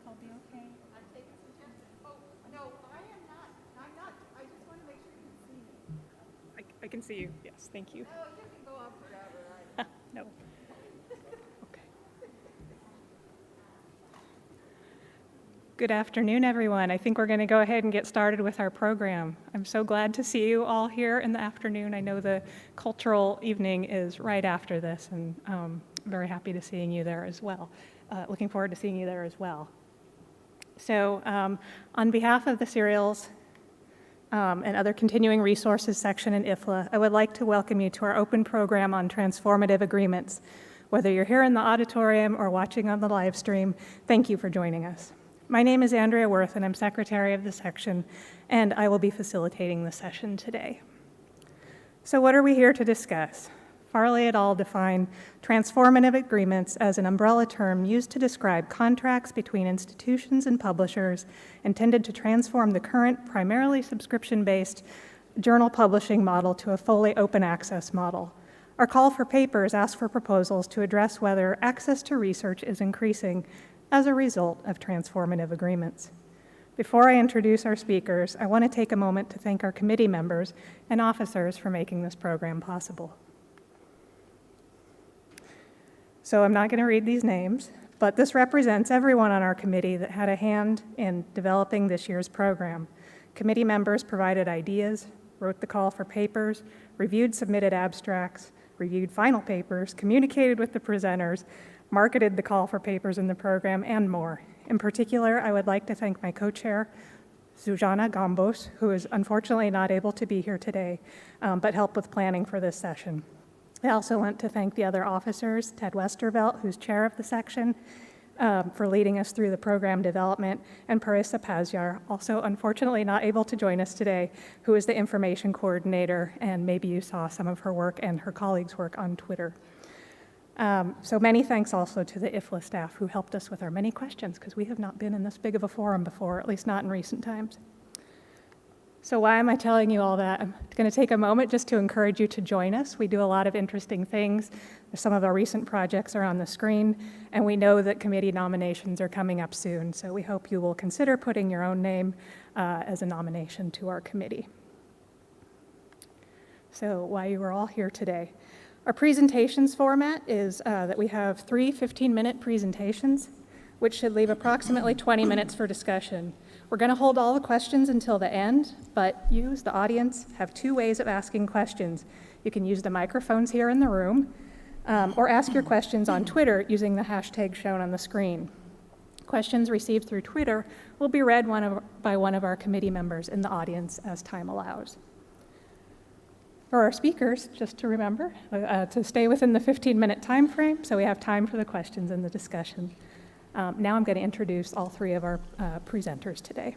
I'll be okay. I'm taking some chances. Oh, no, I am not. I'm not. I just want to make sure you can see me. I can see you. Yes, thank you. Oh, you can go on forever. I know. No. Okay. Good afternoon, everyone. I think we're going to go ahead and get started with our program. I'm so glad to see you all here in the afternoon. I know the cultural evening is right after this, and very happy to seeing you there as well. Looking forward to seeing you there as well. So on behalf of the Serials and other continuing resources section in IFLA, I would like to welcome you to our open program on transformative agreements. Whether you're here in the auditorium or watching on the live stream, thank you for joining us. My name is Andrea Wirth, and I'm secretary of the section, and I will be facilitating the session today. So what are we here to discuss? Farley et al. Define transformative agreements as an umbrella term used to describe contracts between institutions and publishers intended to transform the current primarily subscription-based journal publishing model to a fully open access model. Our call for papers asks for proposals to address whether access to research is increasing as a result of transformative agreements. Before I introduce our speakers, I want to take a moment to thank our committee members and officers for making this program possible. So I'm not going to read these names, but this represents everyone on our committee that had a hand in developing this year's program. Committee members provided ideas, wrote the call for papers, reviewed submitted abstracts, reviewed final papers, communicated with the presenters, marketed the call for papers in the program, and more. In particular, I would like to thank my co-chair, Zsuzsanna Gombos, who is unfortunately not able to be here today, but helped with planning for this session. I also want to thank the other officers, Ted Westervelt, who's chair of the section, for leading us through the program development, and Parisa Pazyar, also unfortunately not able to join us today, who is the information coordinator, and maybe you saw some of her work and her colleagues' work on Twitter. So many thanks also to the IFLA staff who helped us with our many questions, because we have not been in this big of a forum before, at least not in recent times. So why am I telling you all that? I'm going to take a moment just to encourage you to join us. We do a lot of interesting things. Some of our recent projects are on the screen, and we know that committee nominations are coming up soon, so we hope you will consider putting your own name as a nomination to our committee. So why you are all here today. Our presentations format is that we have 3 15-minute presentations, which should leave approximately 20 minutes for discussion. We're going to hold all the questions until the end, but you, as the audience, have 2 ways of asking questions. You can use the microphones here in the room, or ask your questions on Twitter using the hashtag shown on the screen. Questions received through Twitter will be read by one of our committee members in the audience as time allows. For our speakers, just to remember, to stay within the 15-minute time frame, so we have time for the questions and the discussion. Now I'm going to introduce all 3 of our presenters today.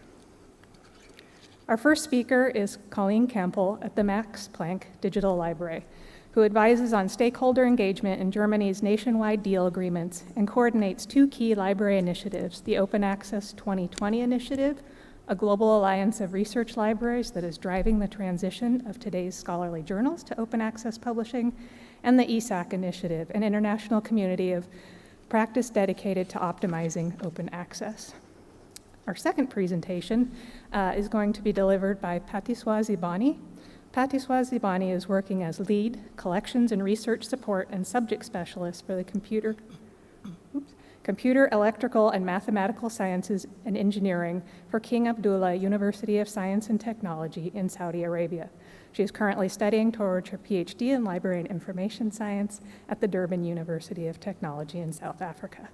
Our first speaker is Colleen Campbell at the Max Planck Digital Library, who advises on stakeholder engagement in Germany's nationwide deal agreements and coordinates 2 key library initiatives, the Open Access 2020 Initiative, a global alliance of research libraries that is driving the transition of today's scholarly journals to open access publishing, and the ESAC Initiative, an international community of practice dedicated to optimizing open access. Our second presentation is going to be delivered by Patiswa Zibani. Patiswa Zibani is working as lead collections and research support and subject specialist for the computer, electrical, and mathematical sciences and engineering for King Abdullah University of Science and Technology in Saudi Arabia. She is currently studying towards her PhD in Library and Information Science at the Durban University of Technology in South Africa.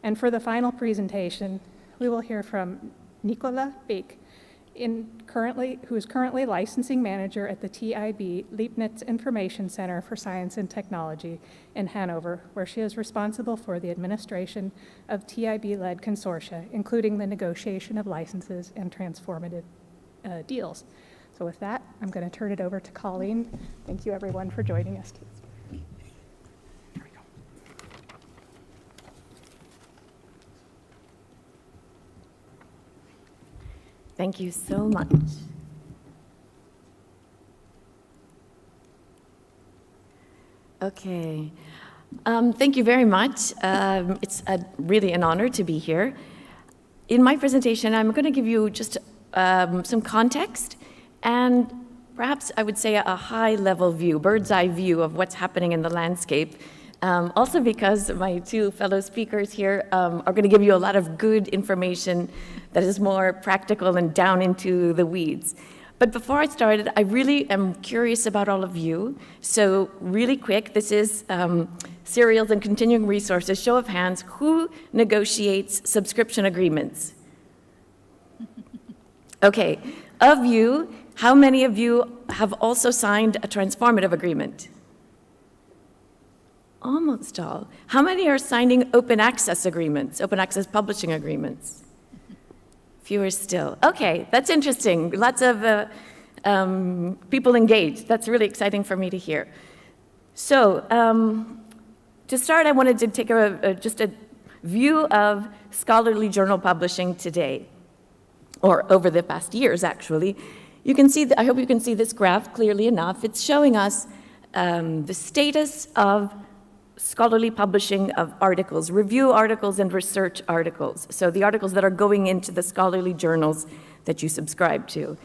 And for the final presentation, we will hear from Nicola Beek, who is currently licensing manager at the TIB Leibniz Information Center for Science and Technology in Hanover, where she is responsible for the administration of TIB-led consortia, including the negotiation of licenses and transformative deals. So with that, I'm going to turn it over to Colleen. Thank you, everyone, for joining us. Here we go. Thank you so much. Okay. Thank you very much. It's really an honor to be here. In my presentation, I'm going to give you just some context and perhaps I would say a high-level view, bird's-eye view of what's happening in the landscape. Also because my two fellow speakers here are going to give you a lot of good information that is more practical and down into the weeds. But before I started, I really am curious about all of you. So really quick, this is serials and continuing resources. Show of hands, who negotiates subscription agreements? Okay, of you, how many of you have also signed a transformative agreement? Almost all. How many are signing open access agreements, open access publishing agreements? Fewer still. Okay, that's interesting. Lots of people engaged. That's really exciting for me to hear. So, to start, I wanted to take just a view of scholarly journal publishing today, or over the past years, actually. You can see, I hope you can see this graph clearly enough. It's showing us the status of scholarly publishing of articles, review articles and research articles. So the articles that are going into the scholarly journals that you subscribe to.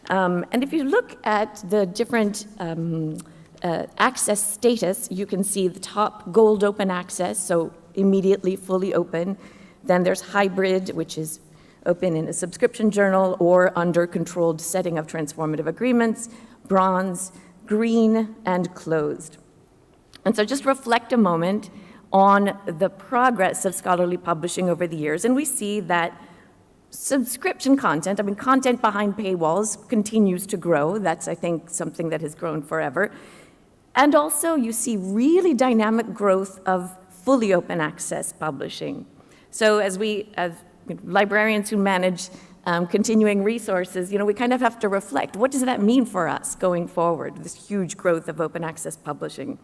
And if you look at the different access status, you can see the top gold open access, so immediately fully open. Then there's hybrid, which is open in a subscription journal or under controlled setting of transformative agreements, bronze, green, and closed. And so just reflect a moment on the progress of scholarly publishing over the years, and we see that subscription content, content behind paywalls continues to grow. That's, I think, something that has grown forever. And also you see really dynamic growth of fully open access publishing. So as librarians who manage continuing resources, we kind of have to reflect, what does that mean for us going forward, this huge growth of open access publishing?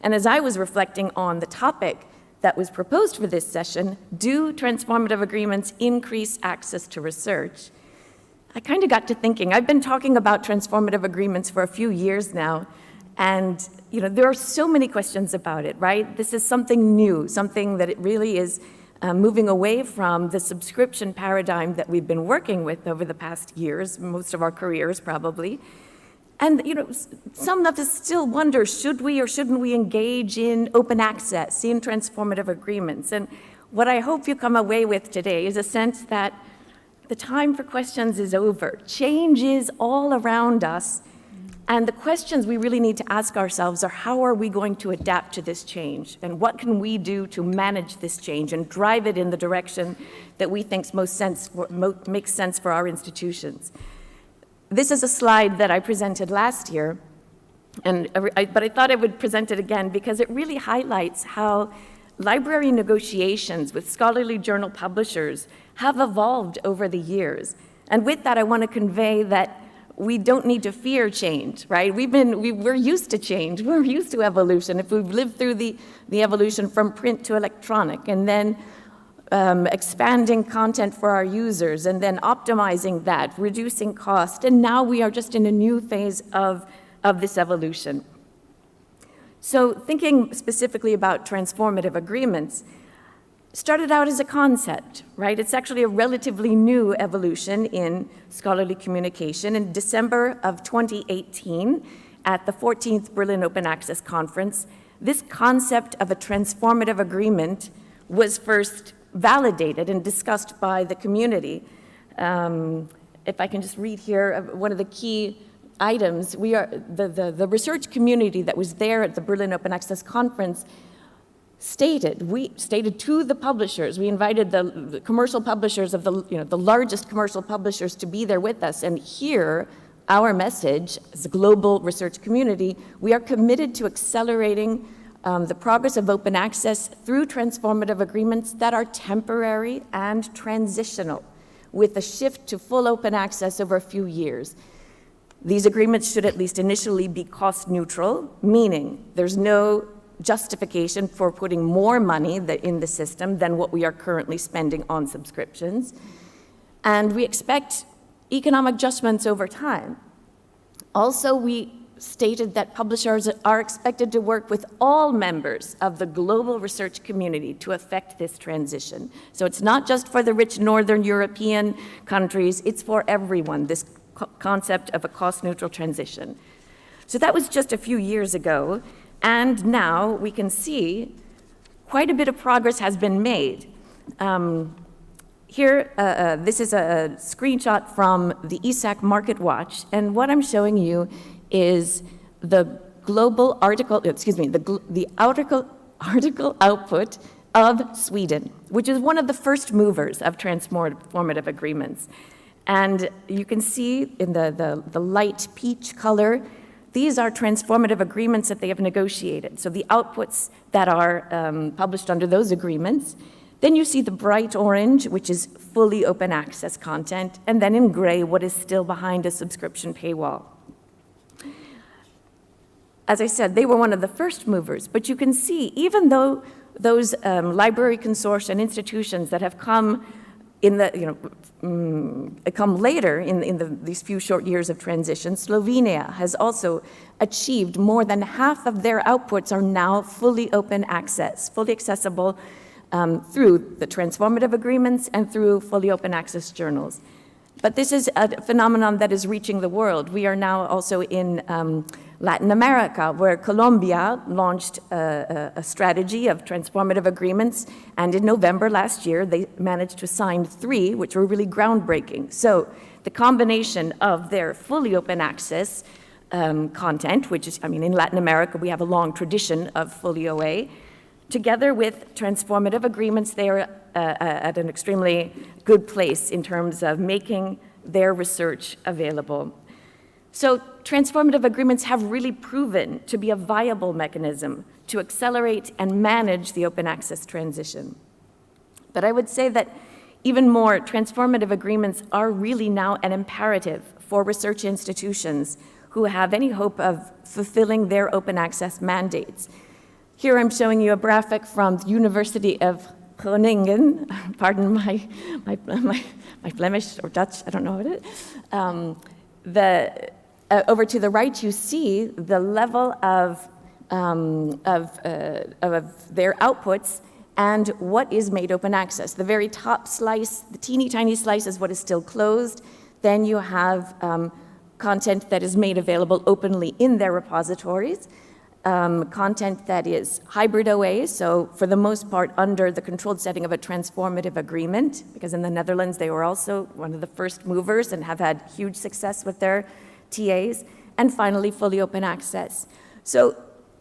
And as I was reflecting on the topic that was proposed for this session, do transformative agreements increase access to research? I kind of got to thinking, I've been talking about transformative agreements for a few years now, and there are so many questions about it, right? This is something new, something that it really is moving away from the subscription paradigm that we've been working with over the past years, most of our careers probably. And some of us still wonder, should we or shouldn't we engage in open access, in transformative agreements? And what I hope you come away with today is a sense that the time for questions is over. Change is all around us. And the questions we really need to ask ourselves are, how are we going to adapt to this change? And what can we do to manage this change and drive it in the direction that we think makes sense for our institutions? This is a slide that I presented last year, but I thought I would present it again because it really highlights how library negotiations with scholarly journal publishers have evolved over the years. And with that, I want to convey that we don't need to fear change, right? We're used to change. We're used to evolution. If we've lived through the evolution from print to electronic, and then expanding content for our users, and then optimizing that, reducing cost, and now we are just in a new phase of this evolution. So thinking specifically about transformative agreements, started out as a concept, right? It's actually a relatively new evolution in scholarly communication. In December of 2018, at the 14th Berlin Open Access Conference, this concept of a transformative agreement was first validated and discussed by the community. If I can just read here, one of the key items, the research community that was there at the Berlin Open Access Conference stated to the publishers, we invited the commercial publishers of the largest commercial publishers to be there with us and hear our message as a global research community. We are committed to accelerating the progress of open access through transformative agreements that are temporary and transitional, with a shift to full open access over a few years. These agreements should at least initially be cost neutral, meaning there's no justification for putting more money in the system than what we are currently spending on subscriptions. And we expect economic adjustments over time. Also, we stated that publishers are expected to work with all members of the global research community to effect this transition. So it's not just for the rich Northern European countries, it's for everyone, this concept of a cost-neutral transition. So that was just a few years ago, and now we can see quite a bit of progress has been made. Here, this is a screenshot from the ESAC Market Watch, and what I'm showing you is the global article, the article output of Sweden, which is one of the first movers of transformative agreements. And you can see in the light peach color, these are transformative agreements that they have negotiated. So the outputs that are published under those agreements. Then you see the bright orange, which is fully open access content, and then in gray, what is still behind a subscription paywall. As I said, they were one of the first movers, but you can see, even though those library consortia and institutions that have come in the, come later in these few short years of transition, Slovenia has also achieved more than half of their outputs are now fully open access, fully accessible through the transformative agreements and through fully open access journals. But this is a phenomenon that is reaching the world. We are now also in Latin America, where Colombia launched a strategy of transformative agreements, and in November last year, they managed to sign 3, which were really groundbreaking. So the combination of their fully open access content, which is, in Latin America, we have a long tradition of fully OA, together with transformative agreements, they are at an extremely good place in terms of making their research available. So transformative agreements have really proven to be a viable mechanism to accelerate and manage the open access transition. But I would say that even more, transformative agreements are really now an imperative for research institutions who have any hope of fulfilling their open access mandates. Here I'm showing you a graphic from the University of Groningen, pardon my Flemish or Dutch, I don't know what it is. Over to the right, you see the level of their outputs and what is made open access. The very top slice, the teeny tiny slice, is what is still closed. Then you have content that is made available openly in their repositories. Content that is hybrid OA, so for the most part under the controlled setting of a transformative agreement, because in the Netherlands they were also one of the first movers and have had huge success with their TAs, and finally fully open access. So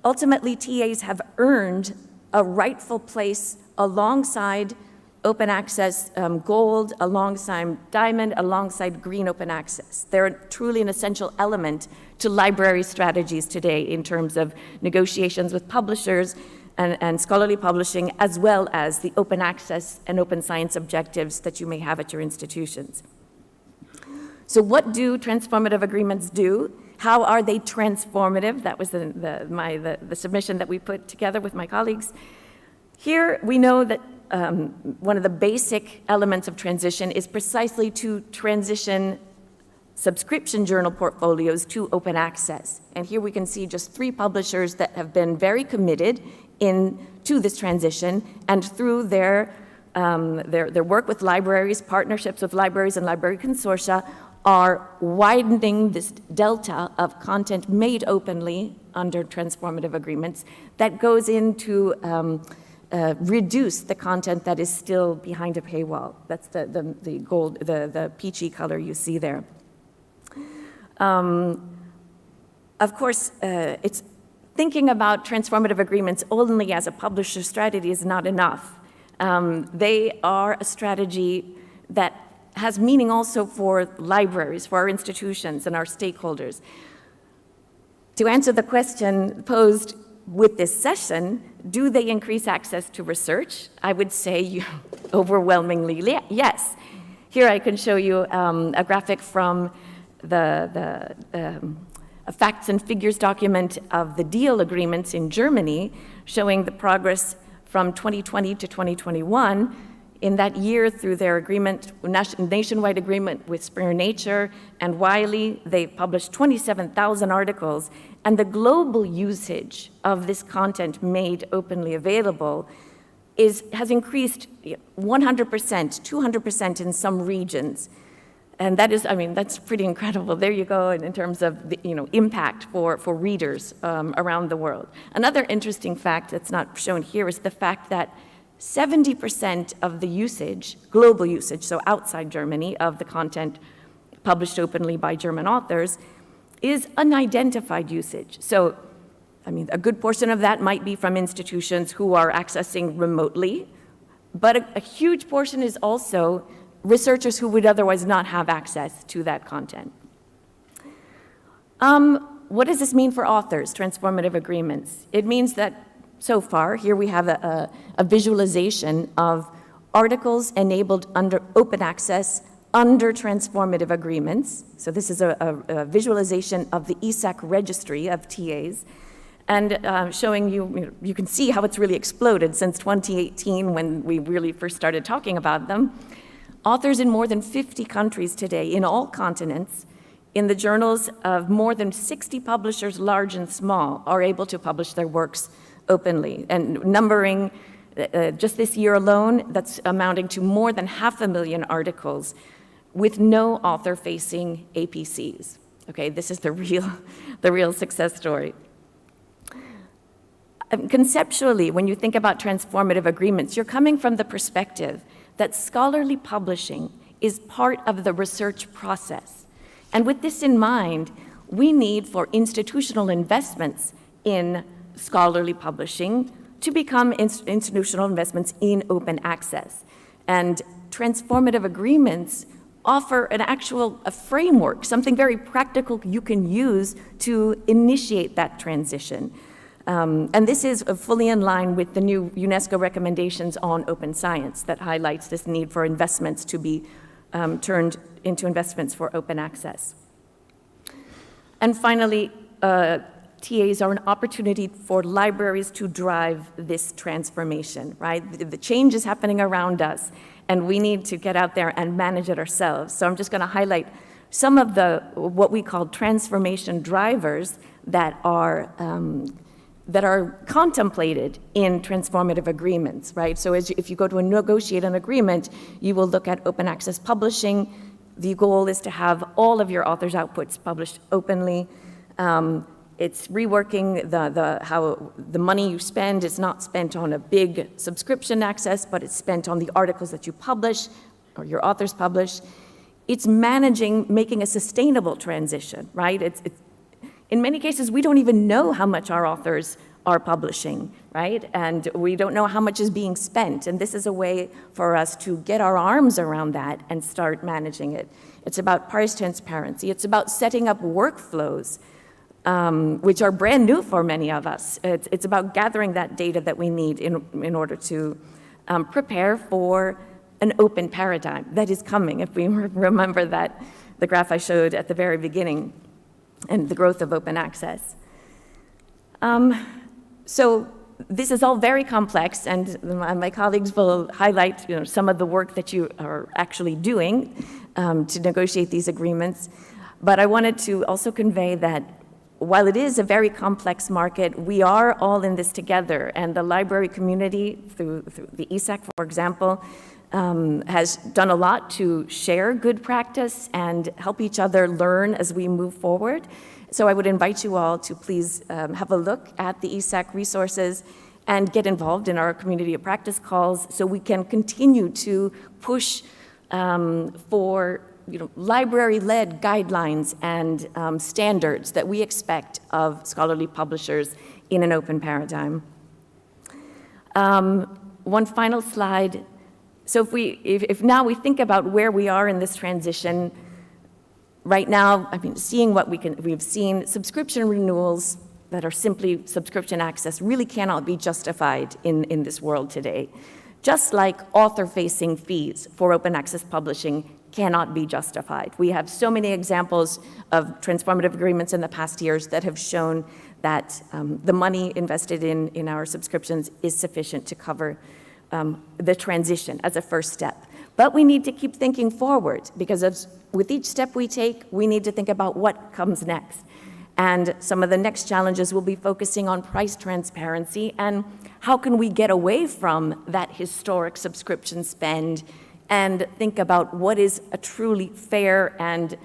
ultimately TAs have earned a rightful place alongside open access gold, alongside diamond, alongside green open access. They're truly an essential element to library strategies today in terms of negotiations with publishers and scholarly publishing, as well as the open access and open science objectives that you may have at your institutions. So what do transformative agreements do? How are they transformative? That was the submission that we put together with my colleagues. Here we know that one of the basic elements of transition is precisely to transition subscription journal portfolios to open access. And here we can see just 3 publishers that have been very committed to this transition, and through their work with libraries, partnerships with libraries and library consortia, are widening this delta of content made openly under transformative agreements that goes into reduce the content that is still behind a paywall. That's the gold, the peachy color you see there. Of course, it's thinking about transformative agreements only as a publisher strategy is not enough. They are a strategy that has meaning also for libraries, for our institutions and our stakeholders. To answer the question posed with this session, do they increase access to research? I would say overwhelmingly yes. Here I can show you a graphic from a facts and figures document of the deal agreements in Germany, showing the progress from 2020 to 2021. In that year, through their agreement, nationwide agreement with Springer Nature and Wiley, they published 27,000 articles, and the global usage of this content made openly available has increased 100%, 200% in some regions. And that is, I mean, that's pretty incredible. There you go in terms of the, impact for readers around the world. Another interesting fact that's not shown here is the fact that 70% of the usage, global usage, so outside Germany, of the content published openly by German authors is unidentified usage. So, I mean, a good portion of that might be from institutions who are accessing remotely, but a huge portion is also researchers who would otherwise not have access to that content. What does this mean for authors, transformative agreements? It means that so far, here we have a visualization of articles enabled under open access under transformative agreements. So this is a visualization of the ESAC registry of TAs, and showing you can see how it's really exploded since 2018 when we really first started talking about them. Authors in more than 50 countries today, in all continents, in the journals of more than 60 publishers, large and small, are able to publish their works openly, and numbering just this year alone, that's amounting to more than 500,000 articles with no author-facing APCs. Okay, this is the real success story. Conceptually, when you think about transformative agreements, you're coming from the perspective that scholarly publishing is part of the research process. And with this in mind, we need for institutional investments in scholarly publishing to become institutional investments in open access. And transformative agreements offer a framework, something very practical you can use to initiate that transition. And this is fully in line with the new UNESCO recommendations on open science that highlights this need for investments to be turned into investments for open access. And finally, TAs are an opportunity for libraries to drive this transformation, right? The change is happening around us, and we need to get out there and manage it ourselves. So I'm just going to highlight some of what we call transformation drivers that are contemplated in transformative agreements, right? So if you go to negotiate an agreement, you will look at open access publishing. The goal is to have all of your authors' outputs published openly. It's reworking how the money you spend is not spent on a big subscription access, but it's spent on the articles that you publish or your authors publish. It's making a sustainable transition, right? In many cases, we don't even know how much our authors are publishing, right? And we don't know how much is being spent. And this is a way for us to get our arms around that and start managing it. It's about price transparency. It's about setting up workflows, which are brand new for many of us. It's about gathering that data that we need in order to prepare for an open paradigm that is coming, if we remember that, the graph I showed at the very beginning, and the growth of open access. So this is all very complex, and my colleagues will highlight some of the work that you are actually doing to negotiate these agreements. But I wanted to also convey that while it is a very complex market, we are all in this together, and the library community, through the ESAC, for example, has done a lot to share good practice and help each other learn as we move forward. So I would invite you all to please have a look at the ESAC resources and get involved in our community of practice calls so we can continue to push for library-led guidelines and standards that we expect of scholarly publishers in an open paradigm. One final slide. So if now we think about where we are in this transition, right now, seeing what we've seen, subscription renewals that are simply subscription access really cannot be justified in this world today. Just like author-facing fees for open access publishing cannot be justified. We have so many examples of transformative agreements in the past years that have shown that the money invested in our subscriptions is sufficient to cover the transition as a first step. But we need to keep thinking forward, because with each step we take, we need to think about what comes next. And some of the next challenges will be focusing on price transparency and how can we get away from that historic subscription spend and think about what is a truly fair and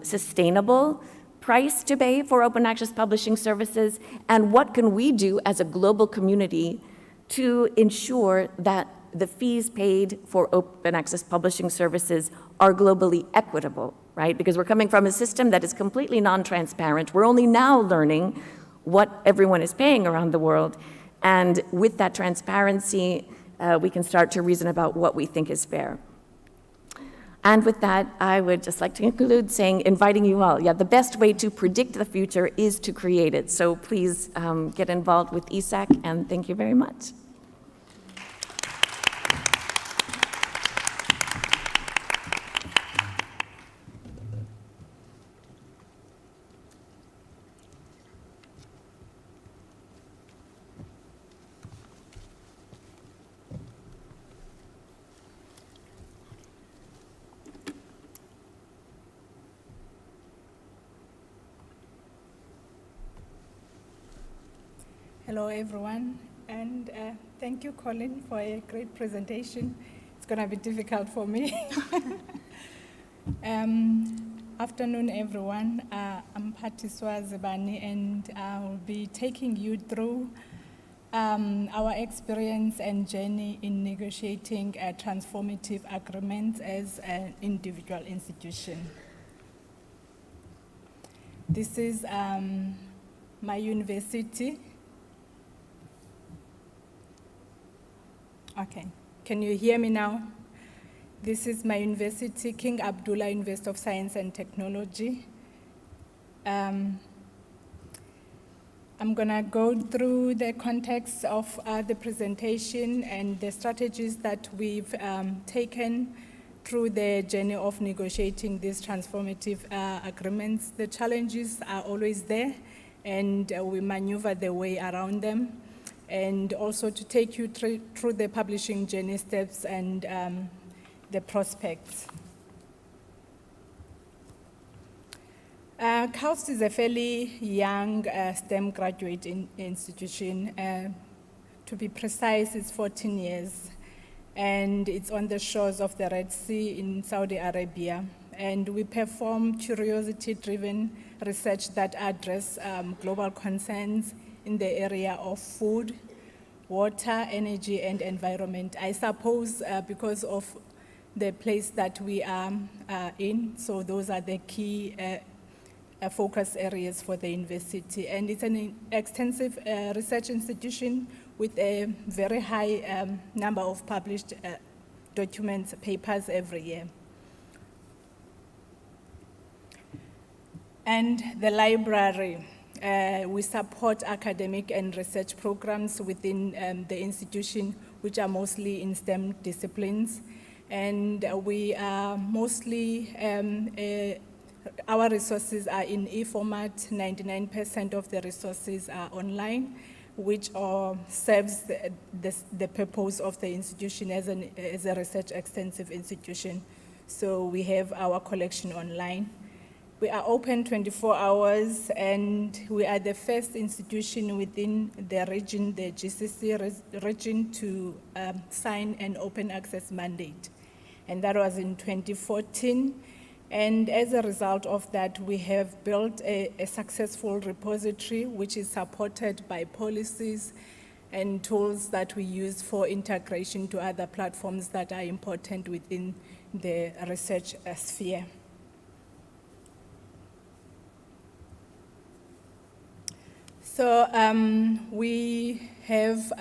sustainable price to pay for open access publishing services, and what can we do as a global community to ensure that the fees paid for open access publishing services are globally equitable, right? Because we're coming from a system that is completely non-transparent. We're only now learning what everyone is paying around the world. And with that transparency, we can start to reason about what we think is fair. And with that, I would just like to conclude saying, inviting you all, the best way to predict the future is to create it. So please get involved with ESAC, and thank you very much. Hello, everyone, and thank you, Colin, for a great presentation. It's going to be difficult for me. Afternoon, everyone. I'm Patiswa Zebani, and I'll be taking you through our experience and journey in negotiating transformative agreements as an individual institution. This is my university. Okay, can you hear me now? This is my university, King Abdullah University of Science and Technology. I'm gonna go through the context of the presentation and the strategies that we've taken through the journey of negotiating these transformative agreements. The challenges are always there, and we maneuver the way around them, and also to take you through the publishing journey steps and the prospects. KAUST is a fairly young STEM graduate institution. To be precise, it's 14 years, and it's on the shores of the Red Sea in Saudi Arabia. And we perform curiosity-driven research that address global concerns in the area of food, water, energy, and environment. I suppose because of the place that we are in, so those are the key focus areas for the university. And it's an extensive research institution with a very high number of published documents, papers every year. And the library. We support academic and research programs within the institution, which are mostly in STEM disciplines. And we are mostly, our resources are in e-format. 99% of the resources are online, which serves the purpose of the institution as a research extensive institution. So we have our collection online. We are open 24 hours, and we are the first institution within the region, the GCC region, to sign an open access mandate. And that was in 2014. And as a result of that, we have built a successful repository, which is supported by policies and tools that we use for integration to other platforms that are important within the research sphere. So we have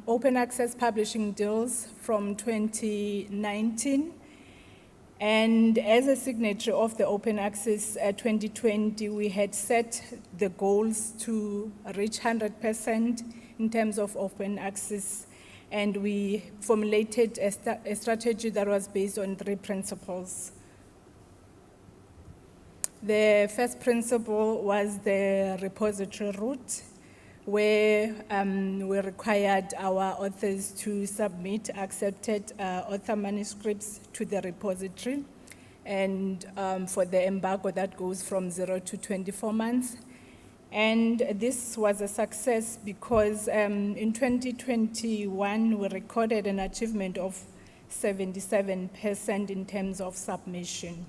open access publishing deals from 2019. And as a signatory of the Open Access 2020, we had set the goals to reach 100% in terms of open access. And we formulated a strategy that was based on 3 principles. The first principle was the repository route. where we required our authors to submit accepted author manuscripts to the repository. And for the embargo, that goes from 0 to 24 months. And this was a success because in 2021, we recorded an achievement of 77% in terms of submission.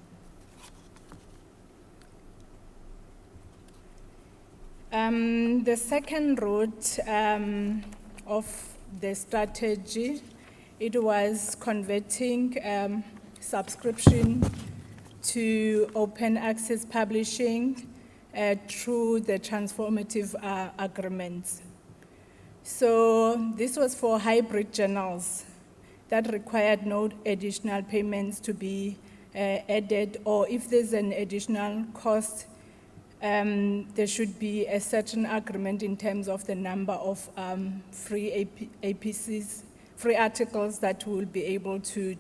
The second route of the strategy, it was converting subscription to open access publishing through the transformative agreements. So this was for hybrid journals that required no additional payments to be added, or if there's an additional cost, there should be a certain agreement in terms of the number of free APCs, free articles that will be able to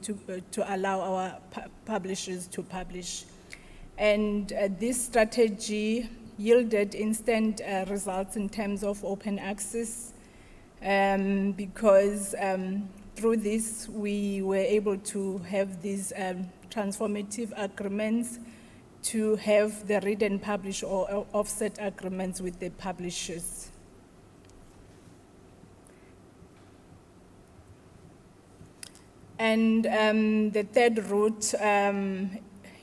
allow our publishers to publish. And this strategy yielded instant results in terms of open access because through this we were able to have these transformative agreements to have the read and publish or offset agreements with the publishers. And the third route,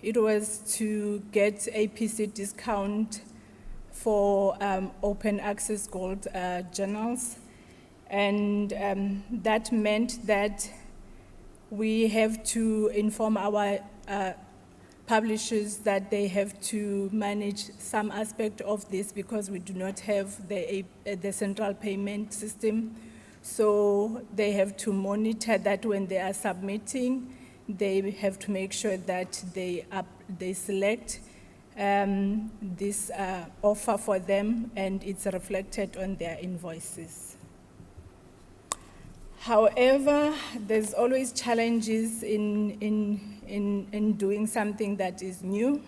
it was to get APC discount for open access gold journals. And that meant that we have to inform our publishers that they have to manage some aspect of this because we do not have the central payment system. So they have to monitor that when they are submitting, they have to make sure that they select this offer for them and it's reflected on their invoices. However, there's always challenges in doing something that is new,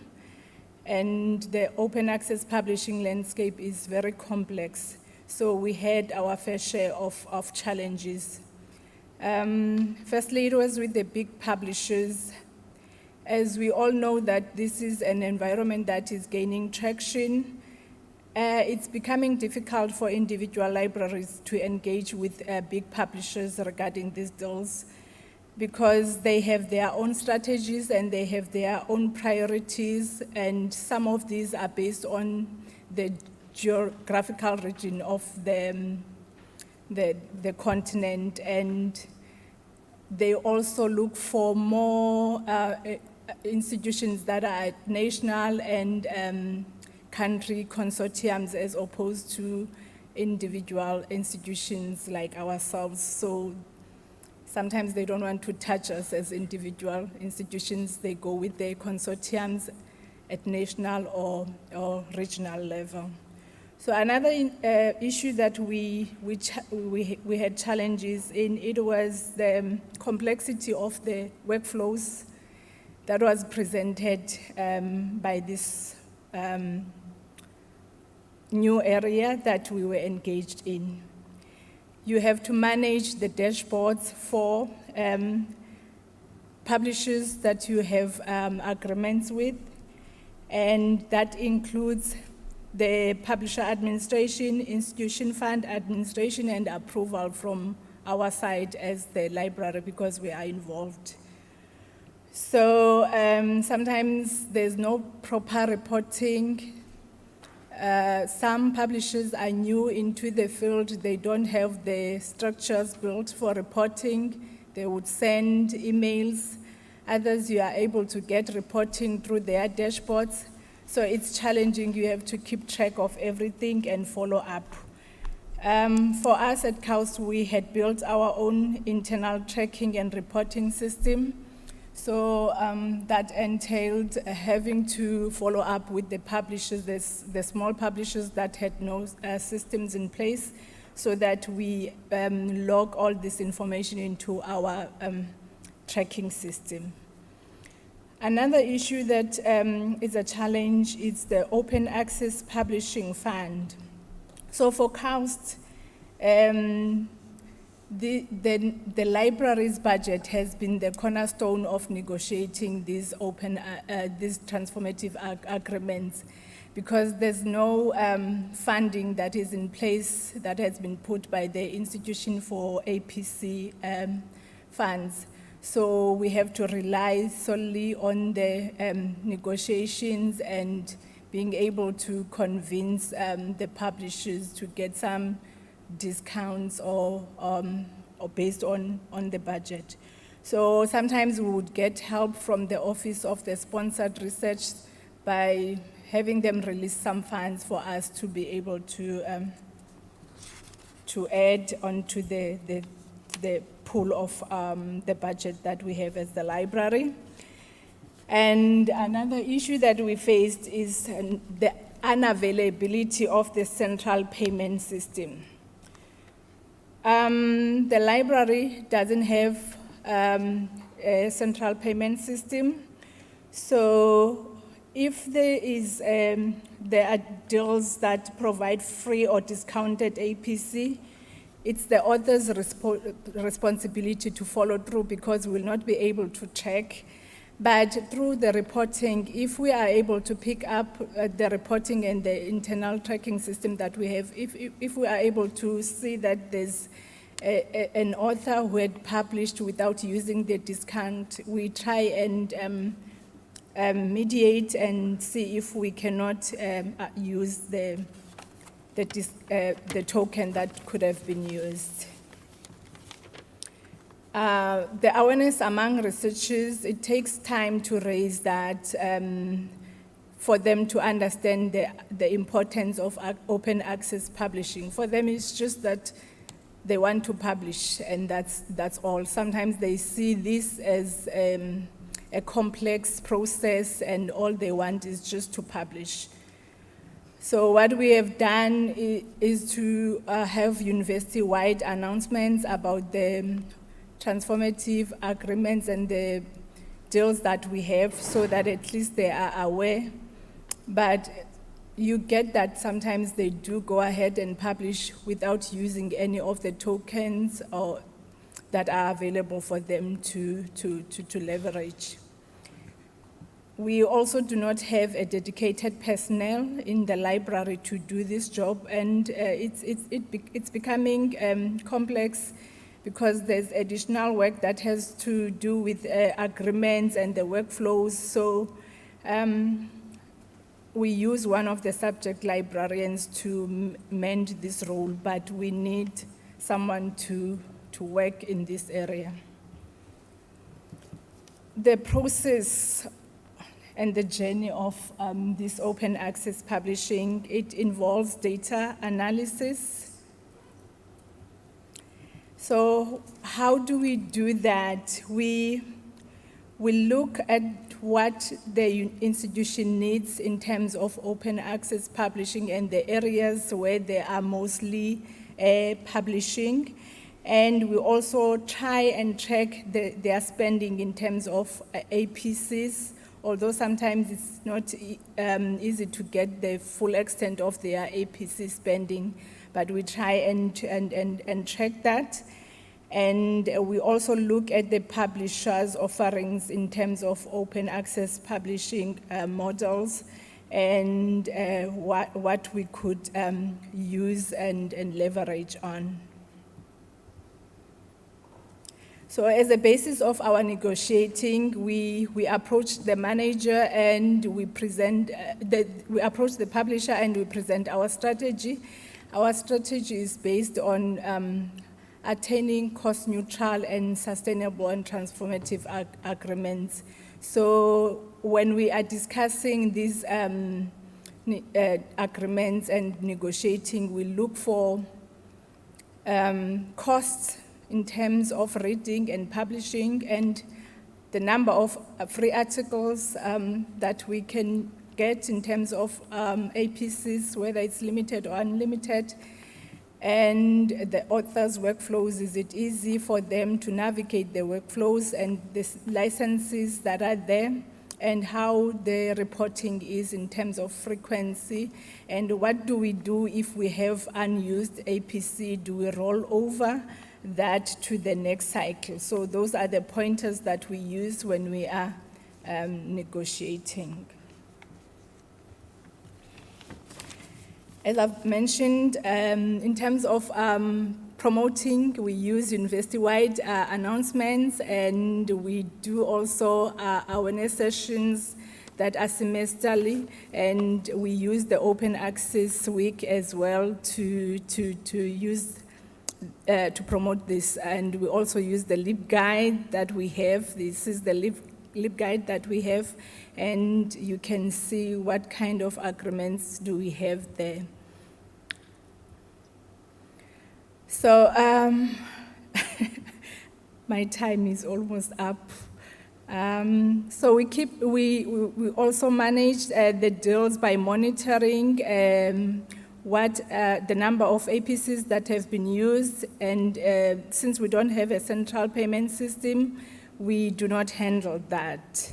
and the open access publishing landscape is very complex. So we had our fair share of challenges. Firstly, it was with the big publishers. As we all know that this is an environment that is gaining traction, it's becoming difficult for individual libraries to engage with big publishers regarding these deals because they have their own strategies and they have their own priorities, and some of these are based on the geographical region of the continent, and they also look for more institutions that are at national and country consortiums as opposed to individual institutions like ourselves. So sometimes they don't want to touch us as individual institutions. They go with their consortiums at national or regional level. So another issue that we had challenges in, it was the complexity of the workflows that was presented by this new area that we were engaged in. You have to manage the dashboards for publishers that you have agreements with, and that includes the publisher administration, institution fund administration, and approval from our side as the library because we are involved. So sometimes there's no proper reporting. Some publishers are new into the field. They don't have the structures built for reporting. They would send emails. Others, you are able to get reporting through their dashboards. So it's challenging. You have to keep track of everything and follow up. For us at CAUS, we had built our own internal tracking and reporting system. So that entailed having to follow up with the publishers, the small publishers that had no systems in place, so that we log all this information into our tracking system. Another issue that is a challenge is the Open Access Publishing Fund. So for cost, the library's budget has been the cornerstone of negotiating these these transformative agreements, because there's no funding that is in place that has been put by the institution for APC funds. So we have to rely solely on the negotiations and being able to convince the publishers to get some discounts or based on the budget. So sometimes we would get help from the Office of the Sponsored Research by having them release some funds for us to be able to add onto the pool of the budget that we have as the library. And another issue that we faced is the unavailability of the central payment system. The library doesn't have a central payment system, so if there are deals that provide free or discounted APC, it's the author's responsibility to follow through, because we will not be able to check. But through the reporting, if we are able to pick up the reporting and the internal tracking system that we have, if we are able to see that there's an author who had published without using the discount, we try and mediate and see if we cannot use the token that could have been used. The awareness among researchers, it takes time to raise that for them to understand the importance of open access publishing. For them, it's just that they want to publish, and that's all. Sometimes they see this as a complex process, and all they want is just to publish. So what we have done is to have university-wide announcements about the transformative agreements and the deals that we have, so that at least they are aware. But you get that sometimes they do go ahead and publish without using any of the tokens or that are available for them to leverage. We also do not have a dedicated personnel in the library to do this job, and it's becoming complex, because there's additional work that has to do with agreements and the workflows. So we use one of the subject librarians to mend this role, but we need someone to work in this area. The process and the journey of this open access publishing, it involves data analysis. So how do we do that? We look at what the institution needs in terms of open access publishing and the areas where they are mostly publishing. And we also try and track their spending in terms of APCs, although sometimes it's not easy to get the full extent of their APC spending, but we try and track that. And we also look at the publishers' offerings in terms of open access publishing models, and what we could use and leverage on. So as a basis of our negotiating, we approach the manager and we present, we approach the publisher and we present our strategy. Our strategy is based on attaining cost-neutral and sustainable and transformative agreements. So when we are discussing these agreements and negotiating, we look for costs in terms of reading and publishing, and the number of free articles that we can get in terms of APCs, whether it's limited or unlimited, and the author's workflows. Is it easy for them to navigate the workflows and the licenses that are there, and how the reporting is in terms of frequency, and what do we do if we have unused APC? Do we roll over that to the next cycle? So those are the pointers that we use when we are negotiating. As I've mentioned, in terms of promoting, we use university-wide announcements, and we do also awareness sessions that are semesterly, and we use the Open Access Week as well to promote this. And we also use the LIP guide that we have. This is the LIP guide that we have, and you can see what kind of agreements do we have there. So my time is almost up. So we also manage the deals by monitoring what the number of APCs that have been used, and since we don't have a central payment system, we do not handle that.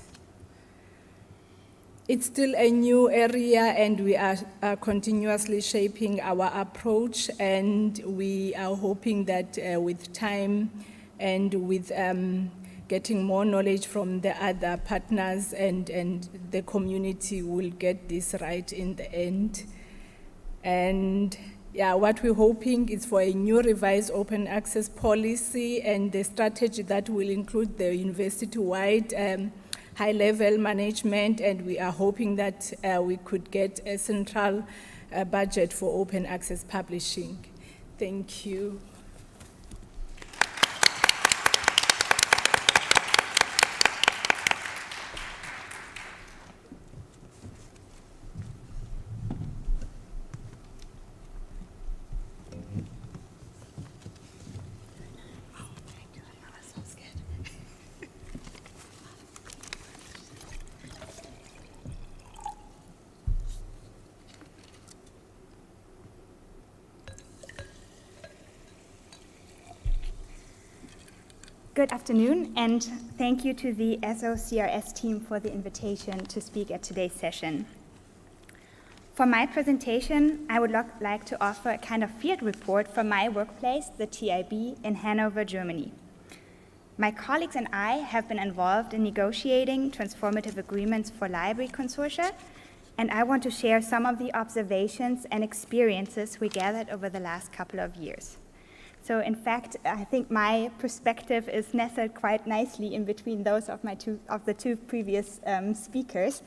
It's still a new area, and we are continuously shaping our approach, and we are hoping that with time and with getting more knowledge from the other partners and the community, will get this right in the end. And yeah, what we're hoping is for a new revised open access policy and the strategy that will include the university-wide high-level management, and we are hoping that we could get a central budget for open access publishing. Thank you. Good afternoon, and thank you to the SOCRS team for the invitation to speak at today's session. For my presentation, I would like to offer a kind of field report from my workplace, the TIB, in Hanover, Germany. My colleagues and I have been involved in negotiating transformative agreements for library consortia, and I want to share some of the observations and experiences we gathered over the last couple of years. So in fact, I think my perspective is nestled quite nicely in between those of the two previous speakers,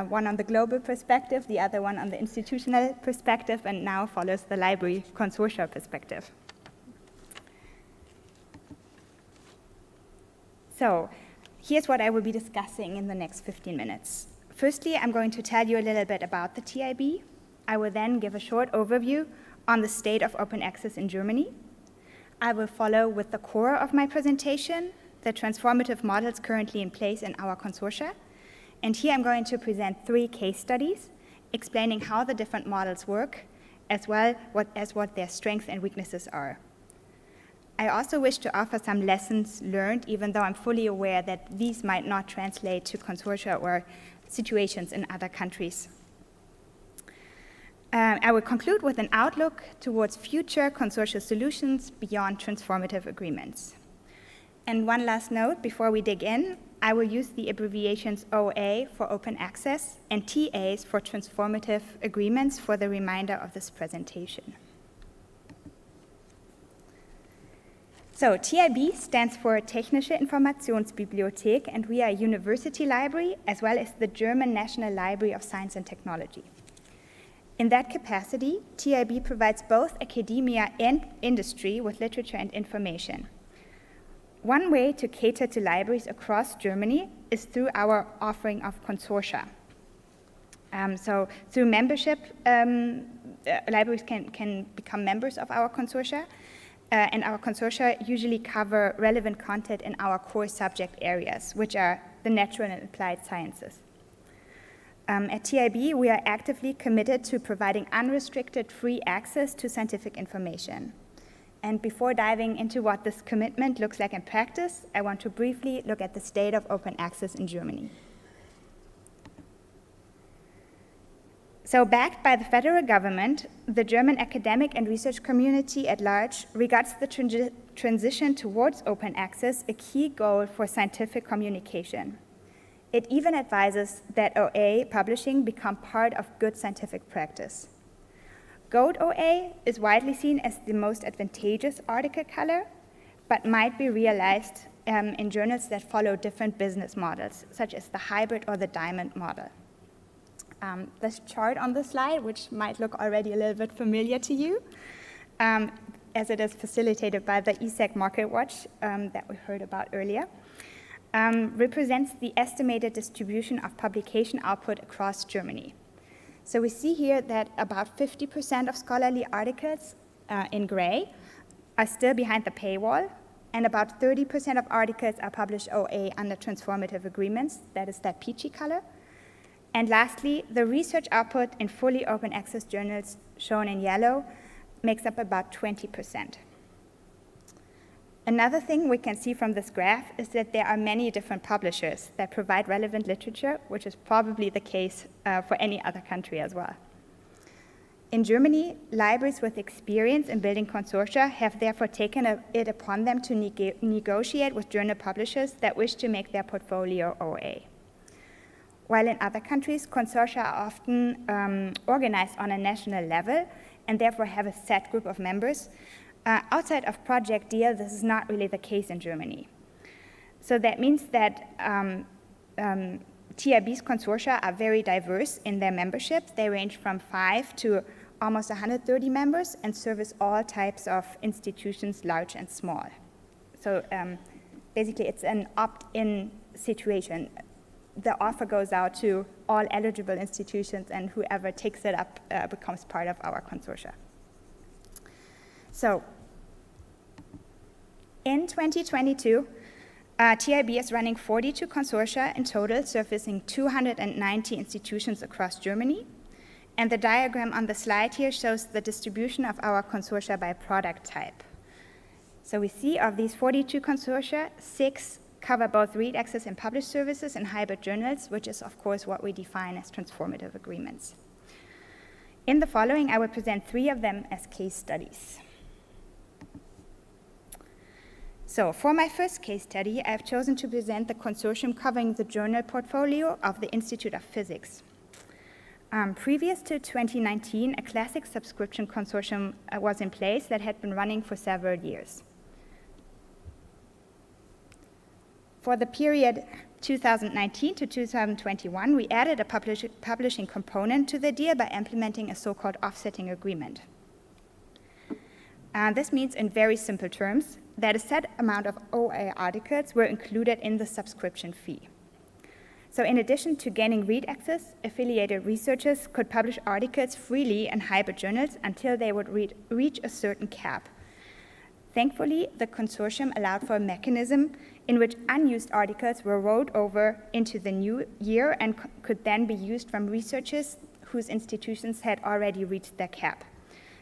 one on the global perspective, the other one on the institutional perspective, and now follows the library consortia perspective. So here's what I will be discussing in the next 15 minutes. Firstly, I'm going to tell you a little bit about the TIB. I will then give a short overview on the state of open access in Germany. I will follow with the core of my presentation, the transformative models currently in place in our consortia. And here I'm going to present 3 case studies explaining how the different models work, as well as what their strengths and weaknesses are. I also wish to offer some lessons learned, even though I'm fully aware that these might not translate to consortia or situations in other countries. I will conclude with an outlook towards future consortia solutions beyond transformative agreements. And one last note before we dig in, I will use the abbreviations OA for open access and TAs for transformative agreements for the remainder of this presentation. So TIB stands for Technische Informationsbibliothek, and we are a university library as well as the German National Library of Science and Technology. In that capacity, TIB provides both academia and industry with literature and information. One way to cater to libraries across Germany is through our offering of consortia. So through membership, libraries can become members of our consortia, and our consortia usually cover relevant content in our core subject areas, which are the natural and applied sciences. At TIB, we are actively committed to providing unrestricted free access to scientific information. And before diving into what this commitment looks like in practice, I want to briefly look at the state of open access in Germany. So backed by the federal government, the German academic and research community at large regards the transition towards open access a key goal for scientific communication. It even advises that OA publishing become part of good scientific practice. Gold OA is widely seen as the most advantageous article color, but might be realized in journals that follow different business models, such as the hybrid or the diamond model. This chart on the slide, which might look already a little bit familiar to you, as it is facilitated by the ESEC Market Watch that we heard about earlier, represents the estimated distribution of publication output across Germany. So we see here that about 50% of scholarly articles in gray are still behind the paywall, and about 30% of articles are published OA under transformative agreements, that is that peachy color. And lastly, the research output in fully open access journals, shown in yellow, makes up about 20%. Another thing we can see from this graph is that there are many different publishers that provide relevant literature, which is probably the case for any other country as well. In Germany, libraries with experience in building consortia have therefore taken it upon them to negotiate with journal publishers that wish to make their portfolio OA. While in other countries, consortia are often organized on a national level and therefore have a set group of members, outside of Project Deal, this is not really the case in Germany. So that means that TIB's consortia are very diverse in their membership. They range from 5 to almost 130 members and service all types of institutions, large and small. So basically, it's an opt-in situation. The offer goes out to all eligible institutions, and whoever takes it up becomes part of our consortia. So in 2022, TIB is running 42 consortia in total, servicing 290 institutions across Germany. And the diagram on the slide here shows the distribution of our consortia by product type. So we see of these 42 consortia, 6 cover both read access and publish services in hybrid journals, which is of course what we define as transformative agreements. In the following, I will present 3 of them as case studies. So for my first case study, I've chosen to present the consortium covering the journal portfolio of the Institute of Physics. Previous to 2019, a classic subscription consortium was in place that had been running for several years. For the period 2019 to 2021, we added a publishing component to the deal by implementing a so-called offsetting agreement. This means, in very simple terms, that a set amount of OA articles were included in the subscription fee. So in addition to gaining read access, affiliated researchers could publish articles freely in hybrid journals until they would reach a certain cap. Thankfully, the consortium allowed for a mechanism in which unused articles were rolled over into the new year and could then be used from researchers whose institutions had already reached their cap.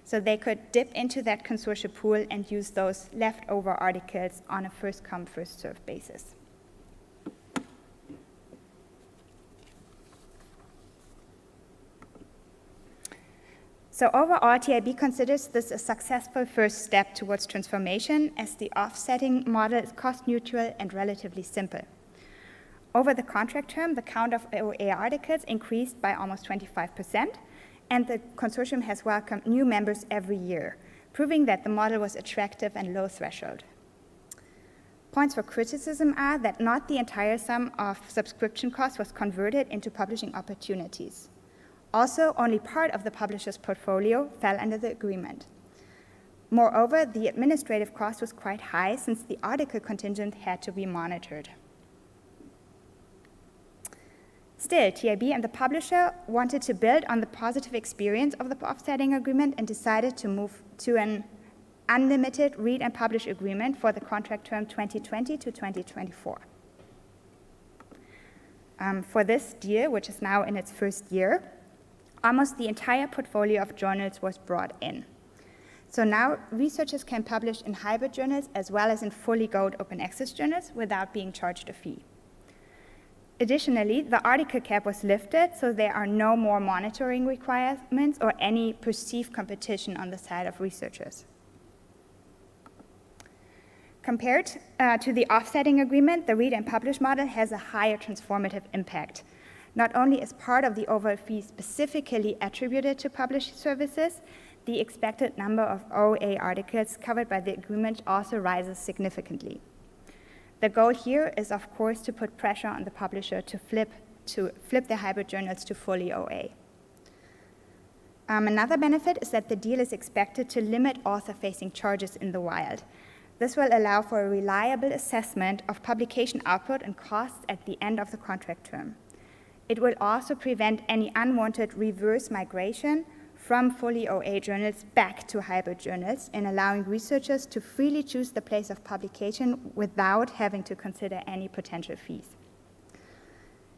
So they could dip into that consortia pool and use those leftover articles on a first-come, first-served basis. So overall, TIB considers this a successful first step towards transformation, as the offsetting model is cost-neutral and relatively simple. Over the contract term, the count of OA articles increased by almost 25%, and the consortium has welcomed new members every year, proving that the model was attractive and low threshold. Points for criticism are that not the entire sum of subscription costs was converted into publishing opportunities. Also, only part of the publisher's portfolio fell under the agreement. Moreover, the administrative cost was quite high since the article contingent had to be monitored. Still, TIB and the publisher wanted to build on the positive experience of the offsetting agreement and decided to move to an unlimited read and publish agreement for the contract term 2020 to 2024. For this deal, which is now in its first year, almost the entire portfolio of journals was brought in. So now researchers can publish in hybrid journals as well as in fully gold open access journals without being charged a fee. Additionally, the article cap was lifted, so there are no more monitoring requirements or any perceived competition on the side of researchers. Compared to the offsetting agreement, the read and publish model has a higher transformative impact. Not only is part of the overall fee specifically attributed to published services, the expected number of OA articles covered by the agreement also rises significantly. The goal here is, of course, to put pressure on the publisher to flip their hybrid journals to fully OA. Another benefit is that the deal is expected to limit author-facing charges in the wild. This will allow for a reliable assessment of publication output and costs at the end of the contract term. It will also prevent any unwanted reverse migration from fully OA journals back to hybrid journals and allowing researchers to freely choose the place of publication without having to consider any potential fees.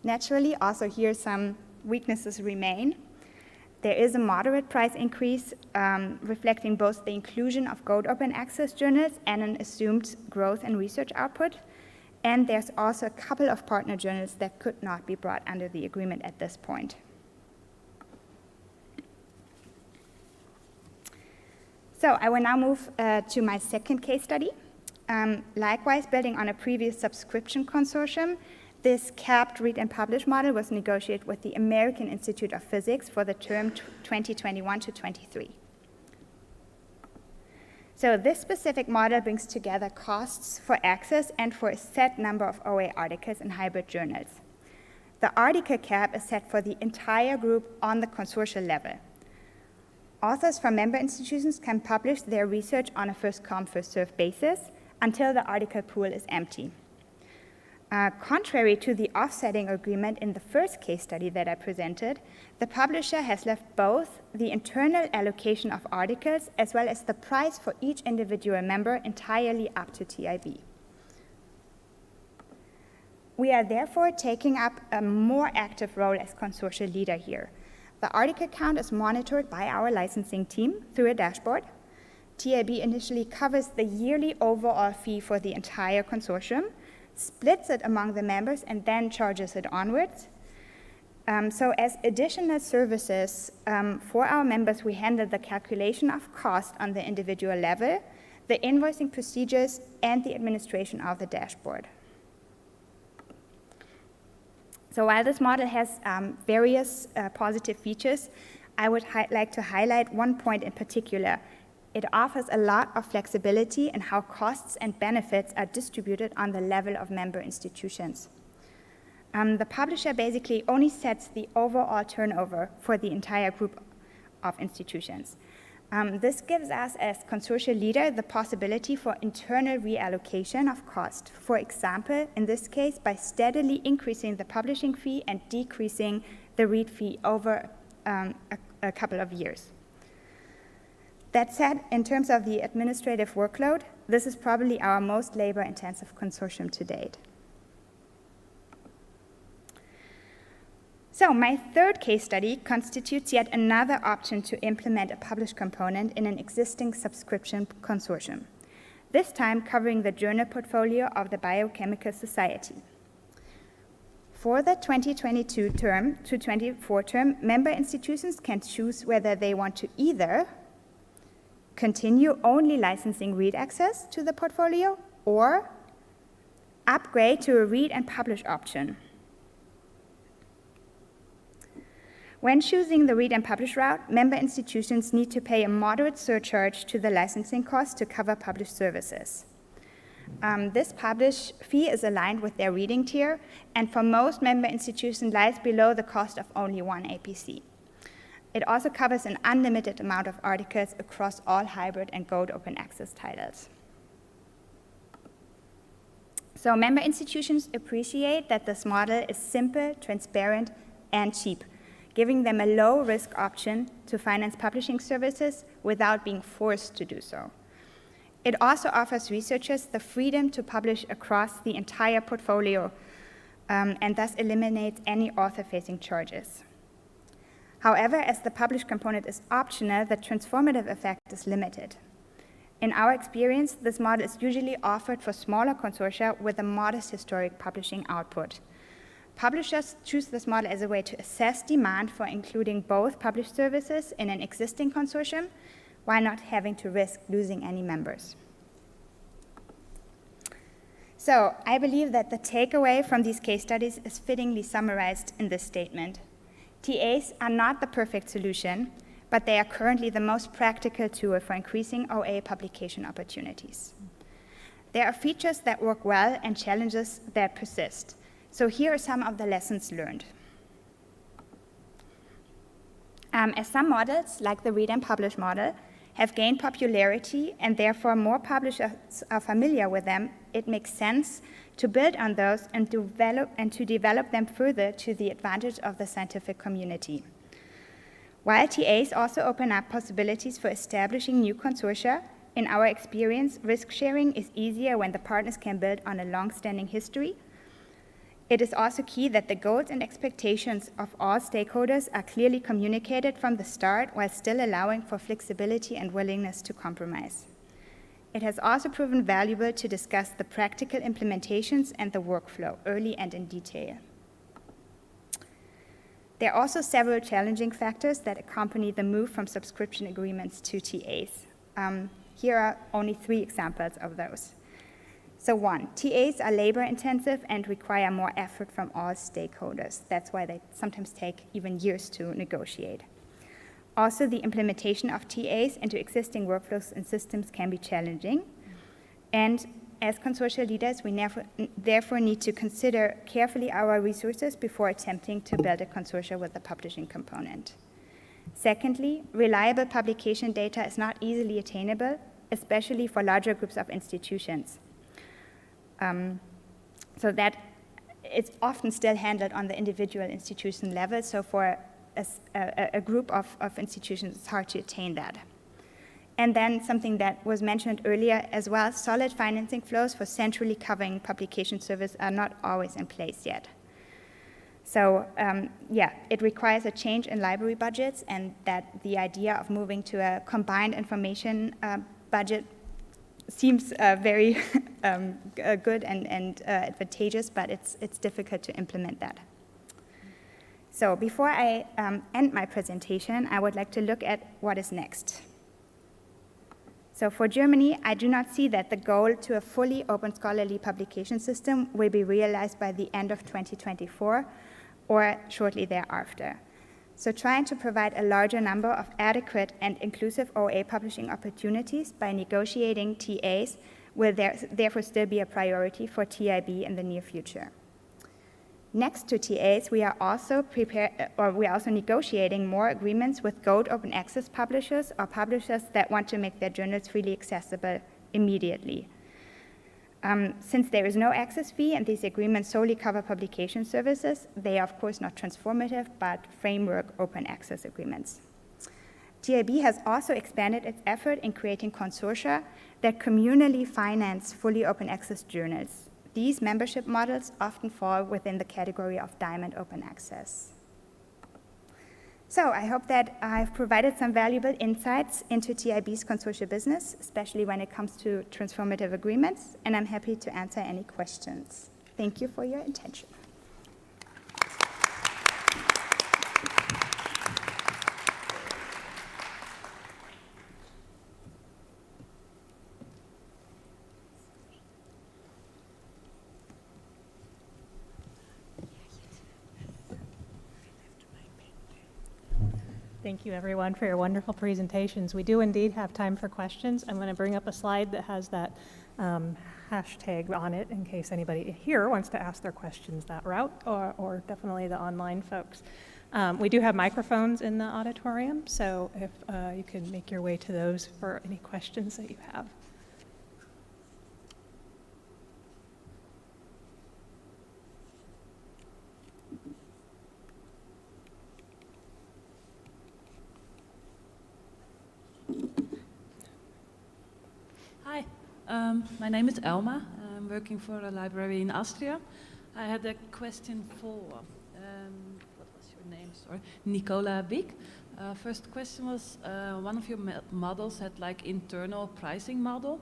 Naturally, also here some weaknesses remain. There is a moderate price increase reflecting both the inclusion of Gold Open Access journals and an assumed growth in research output. And there's also a couple of partner journals that could not be brought under the agreement at this point. So I will now move to my second case study. Likewise, building on a previous subscription consortium, this capped read and publish model was negotiated with the American Institute of Physics for the term 2021 to 23. So this specific model brings together costs for access and for a set number of OA articles in hybrid journals. The article cap is set for the entire group on the consortial level. Authors from member institutions can publish their research on a first-come, first-served basis until the article pool is empty. Contrary to the offsetting agreement in the first case study that I presented, the publisher has left both the internal allocation of articles as well as the price for each individual member entirely up to TIB. We are therefore taking up a more active role as consortial leader here. The article count is monitored by our licensing team through a dashboard. TIB initially covers the yearly overall fee for the entire consortium, splits it among the members, and then charges it onwards. So as additional services for our members, we handle the calculation of cost on the individual level, the invoicing procedures, and the administration of the dashboard. So while this model has various positive features, I would like to highlight one point in particular. It offers a lot of flexibility in how costs and benefits are distributed on the level of member institutions. The publisher basically only sets the overall turnover for the entire group of institutions. This gives us, as consortial leader, the possibility for internal reallocation of cost. For example, in this case, by steadily increasing the publishing fee and decreasing the read fee over a couple of years. That said, in terms of the administrative workload, this is probably our most labor-intensive consortium to date. So my third case study constitutes yet another option to implement a published component in an existing subscription consortium, this time covering the journal portfolio of the Biochemical Society. For the 2022 term to 24 term, member institutions can choose whether they want to either continue only licensing read access to the portfolio or upgrade to a read and publish option. When choosing the read and publish route, member institutions need to pay a moderate surcharge to the licensing cost to cover published services. This publish fee is aligned with their reading tier, and for most member institutions lies below the cost of only one APC. It also covers an unlimited amount of articles across all hybrid and Gold Open Access titles. So member institutions appreciate that this model is simple, transparent, and cheap, giving them a low-risk option to finance publishing services without being forced to do so. It also offers researchers the freedom to publish across the entire portfolio and thus eliminates any author-facing charges. However, as the published component is optional, the transformative effect is limited. In our experience, this model is usually offered for smaller consortia with a modest historic publishing output. Publishers choose this model as a way to assess demand for including both published services in an existing consortium, while not having to risk losing any members. So I believe that the takeaway from these case studies is fittingly summarized in this statement. TAs are not the perfect solution, but they are currently the most practical tool for increasing OA publication opportunities. There are features that work well and challenges that persist. So here are some of the lessons learned. As some models, like the read and publish model, have gained popularity and therefore more publishers are familiar with them, it makes sense to build on those and to develop them further to the advantage of the scientific community. While TAs also open up possibilities for establishing new consortia, in our experience, risk sharing is easier when the partners can build on a long-standing history. It is also key that the goals and expectations of all stakeholders are clearly communicated from the start while still allowing for flexibility and willingness to compromise. It has also proven valuable to discuss the practical implementations and the workflow early and in detail. There are also several challenging factors that accompany the move from subscription agreements to TAs. Here are only 3 examples of those. So 1, TAs are labor-intensive and require more effort from all stakeholders. That's why they sometimes take even years to negotiate. Also, the implementation of TAs into existing workflows and systems can be challenging. And as consortia leaders, we therefore need to consider carefully our resources before attempting to build a consortia with a publishing component. Secondly, reliable publication data is not easily attainable, especially for larger groups of institutions. So that it's often still handled on the individual institution level, so for a group of institutions, it's hard to attain that. And then something that was mentioned earlier as well, solid financing flows for centrally covering publication service are not always in place yet. So it requires a change in library budgets, and that the idea of moving to a combined information budget seems very good and advantageous, but it's difficult to implement that. So before I end my presentation, I would like to look at what is next. So for Germany, I do not see that the goal to a fully open scholarly publication system will be realized by the end of 2024 or shortly thereafter. So trying to provide a larger number of adequate and inclusive OA publishing opportunities by negotiating TAs will therefore still be a priority for TIB in the near future. Next to TAs, we are also negotiating more agreements with Gold Open Access publishers or publishers that want to make their journals freely accessible immediately. Since there is no access fee and these agreements solely cover publication services, they are of course not transformative, but framework open access agreements. TIB has also expanded its effort in creating consortia that communally finance fully open access journals. These membership models often fall within the category of diamond open access. So I hope that I've provided some valuable insights into TIB's consortia business, especially when it comes to transformative agreements, and I'm happy to answer any questions. Thank you for your attention. Thank you, everyone, for your wonderful presentations. We do indeed have time for questions. I'm going to bring up a slide that has that hashtag on it in case anybody here wants to ask their questions that route, or definitely the online folks. We do have microphones in the auditorium, so if you can make your way to those for any questions that you have. Hi, my name is Elma. I'm working for a library in Austria. I had a question for, what was your name? Sorry, Nicola Beek. First question was, one of your models had like internal pricing model.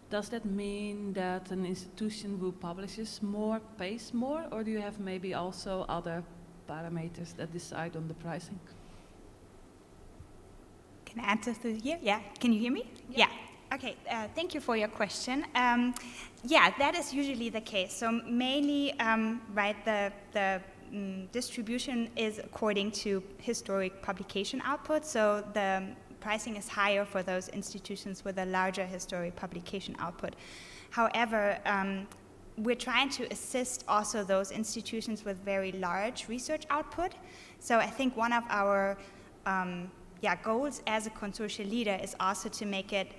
does that mean that an institution who publishes more pays more, or do you have maybe also other parameters that decide on the pricing? Can I answer through here? Yeah. Can you hear me? Yeah. Okay. Thank you for your question. Yeah, that is usually the case. So mainly, right, the distribution is according to historic publication output. So the pricing is higher for those institutions with a larger historic publication output. However, we're trying to assist also those institutions with very large research output. So I think one of our goals as a consortia leader is also to make it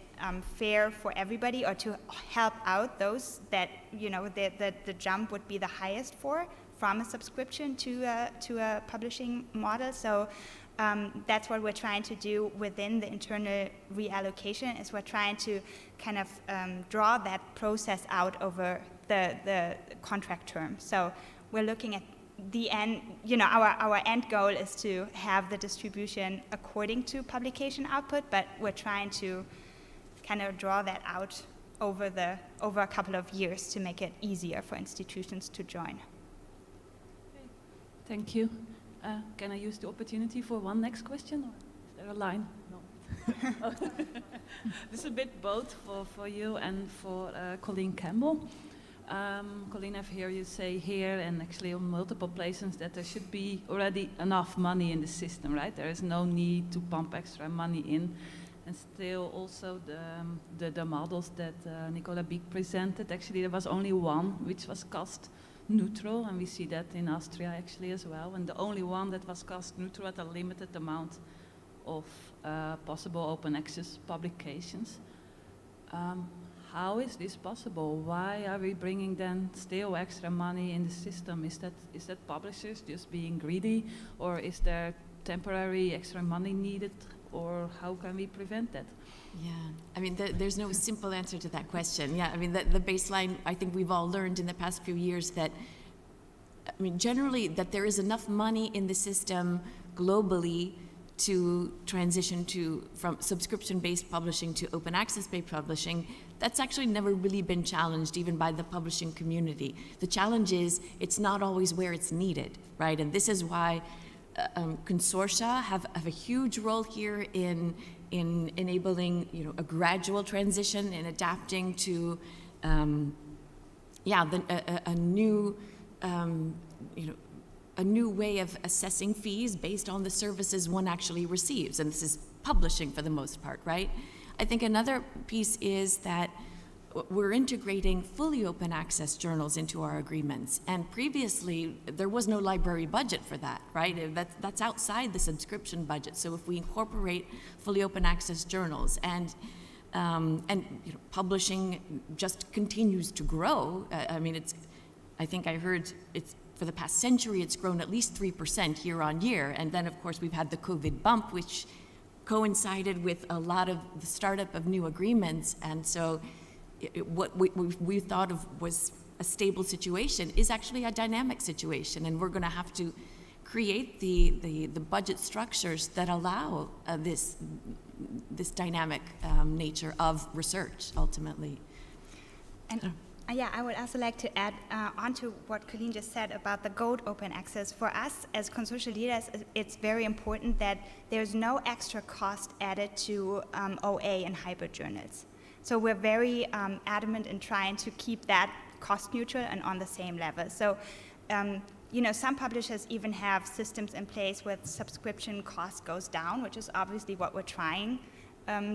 fair for everybody, or to help out those that, you know, the jump would be the highest for, from a subscription to a publishing model. So that's what we're trying to do within the internal reallocation, is we're trying to kind of draw that process out over the contract term. So we're looking at the end, you know, our end goal is to have the distribution according to publication output, but we're trying to kind of draw that out over a couple of years to make it easier for institutions to join. Thank you. Can I use the opportunity for one next question, or is there a line? No. This is a bit both for you and for Colleen Campbell. Colleen, I've heard you say here, and actually on multiple places, that there should be already enough money in the system, right? There is no need to pump extra money in. And still also the models that Nicola Beek presented, actually there was only one which was cost neutral, and we see that in Austria actually as well, and the only one that was cost neutral at a limited amount of possible open access publications. How is this possible? Why are we bringing then still extra money in the system? Is that publishers just being greedy, or is there temporary extra money needed, or how can we prevent that? Yeah, I mean, there's no simple answer to that question. Yeah, I mean, the baseline, I think we've all learned in the past few years that, I mean, generally that there is enough money in the system globally to transition from subscription-based publishing to open access-based publishing. That's actually never really been challenged, even by the publishing community. The challenge is it's not always where it's needed, right? And this is why consortia have a huge role here in enabling, you know, a gradual transition and adapting to, a new, a new way of assessing fees based on the services one actually receives, and this is publishing for the most part, right? I think another piece is that we're integrating fully open access journals into our agreements, and previously there was no library budget for that, right? That's outside the subscription budget. So if we incorporate fully open access journals and you know, publishing just continues to grow. I mean, I think I heard for the past century it's grown at least 3% year on year, and then of course we've had the COVID bump, which coincided with a lot of the startup of new agreements, and so what we thought of was a stable situation is actually a dynamic situation, and we're going to have to create the budget structures that allow this dynamic nature of research ultimately. And yeah, I would also like to add on to what Colleen just said about the gold open access. For us as consortia leaders, it's very important that there's no extra cost added to OA and hybrid journals. So we're very adamant in trying to keep that cost neutral and on the same level. So, you know, some publishers even have systems in place where subscription cost goes down, which is obviously what we're trying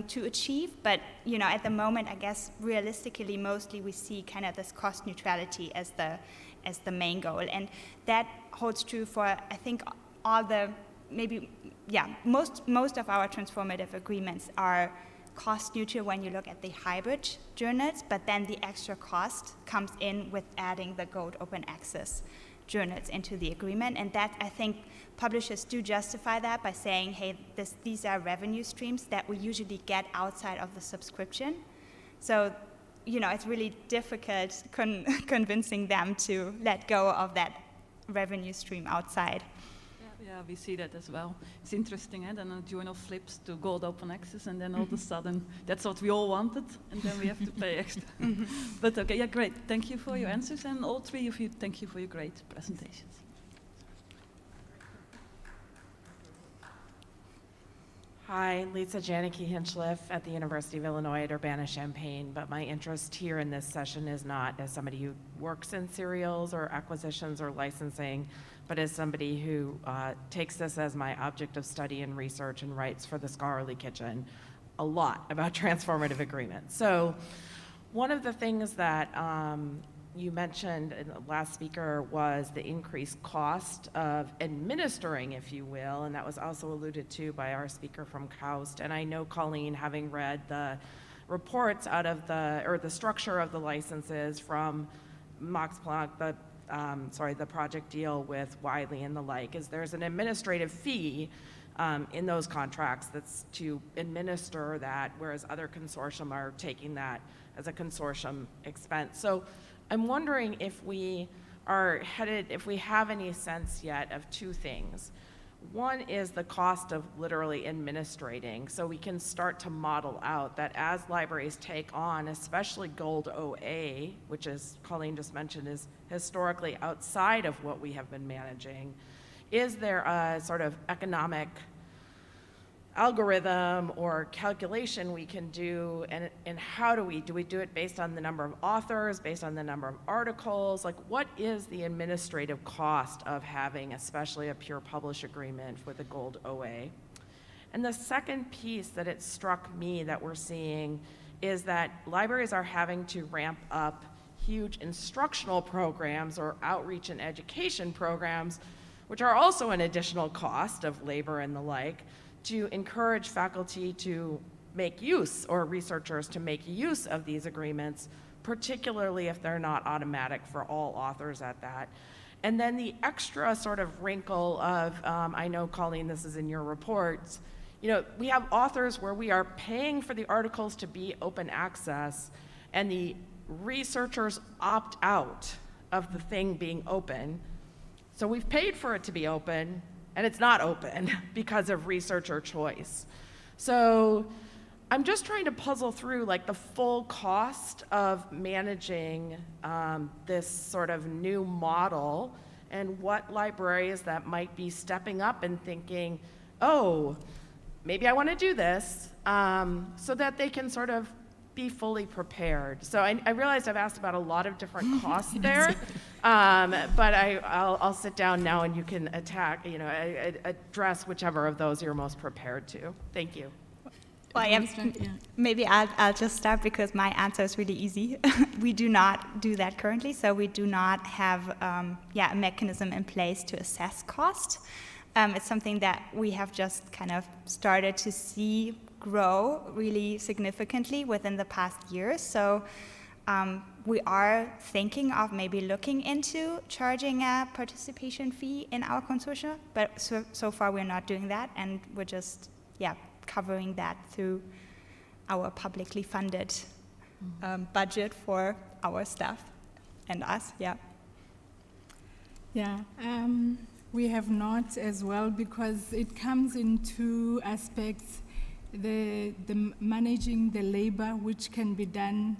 to achieve. But, you know, at the moment, I guess realistically, mostly we see kind of this cost neutrality as the main goal. And that holds true for, I think, all the, maybe, yeah, most of our transformative agreements are cost neutral when you look at the hybrid journals, but then the extra cost comes in with adding the gold open access journals into the agreement. And that, I think, publishers do justify that by saying, hey, these are revenue streams that we usually get outside of the subscription. So, you know, it's really difficult convincing them to let go of that revenue stream outside. Yeah, we see that as well. It's interesting, and then a journal flips to gold open access, and then all of a sudden, that's what we all wanted, and then we have to pay extra. But okay, yeah, great. Thank you for your answers, and all three of you, thank you for your great presentations. Hi, Lisa Janicki Hinchliff at the University of Illinois at Urbana-Champaign, but my interest here in this session is not as somebody who works in serials or acquisitions or licensing, but as somebody who takes this as my object of study and research and writes for the Scholarly Kitchen a lot about transformative agreements. So one of the things that you mentioned, and the last speaker, was the increased cost of administering, if you will, and that was also alluded to by our speaker from KAUST. And I know, Colleen, having read the reports out of the structure of the licenses from Max Planck, the project deal with Wiley and the like, is there's an administrative fee in those contracts that's to administer that, whereas other consortium are taking that as a consortium expense. So I'm wondering if we have any sense yet of two things. One is the cost of literally administrating, so we can start to model out that as libraries take on, especially Gold OA, which, as Colleen just mentioned, is historically outside of what we have been managing, is there a sort of economic algorithm or calculation we can do, and how do we do it based on the number of authors, based on the number of articles? Like, what is the administrative cost of having especially a pure publish agreement with a Gold OA? And the second piece that it struck me that we're seeing is that libraries are having to ramp up huge instructional programs or outreach and education programs, which are also an additional cost of labor and the like, to encourage faculty to make use, or researchers to make use of these agreements, particularly if they're not automatic for all authors at that. And then the extra sort of wrinkle of, I know, Colleen, this is in your reports, we have authors where we are paying for the articles to be open access, and the researchers opt out of the thing being open. So we've paid for it to be open, and it's not open because of researcher choice. So I'm just trying to puzzle through like the full cost of managing this sort of new model, and what libraries that might be stepping up and thinking, oh, maybe I want to do this, so that they can sort of be fully prepared. So I realized I've asked about a lot of different costs there, but I'll sit down now and you can address whichever of those you're most prepared to. Thank you. Well, maybe I'll just start because my answer is really easy. We do not do that currently, so we do not have a mechanism in place to assess cost. It's something that we have just kind of started to see grow really significantly within the past years. So we are thinking of maybe looking into charging a participation fee in our consortia, but so far we're not doing that, and we're just covering that through our publicly funded budget for our staff and us. We have not as well, because it comes in two aspects. The managing the labor, which can be done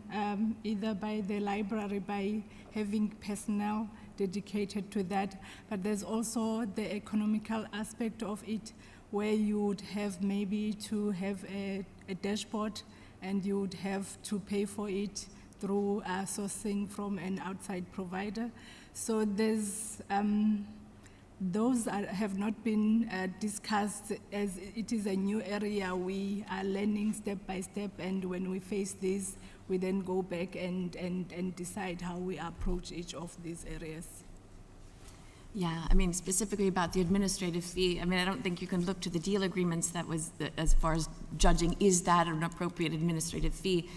either by the library by having personnel dedicated to that, but there's also the economical aspect of it, where you would have maybe to have a dashboard, and you would have to pay for it through sourcing from an outside provider. So there's those have not been discussed, as it is a new area. We are learning step by step, and when we face this, we then go back and decide how we approach each of these areas. Yeah, I mean, specifically about the administrative fee, I mean, I don't think you can look to the deal agreements that was, as far as judging, is that an appropriate administrative fee?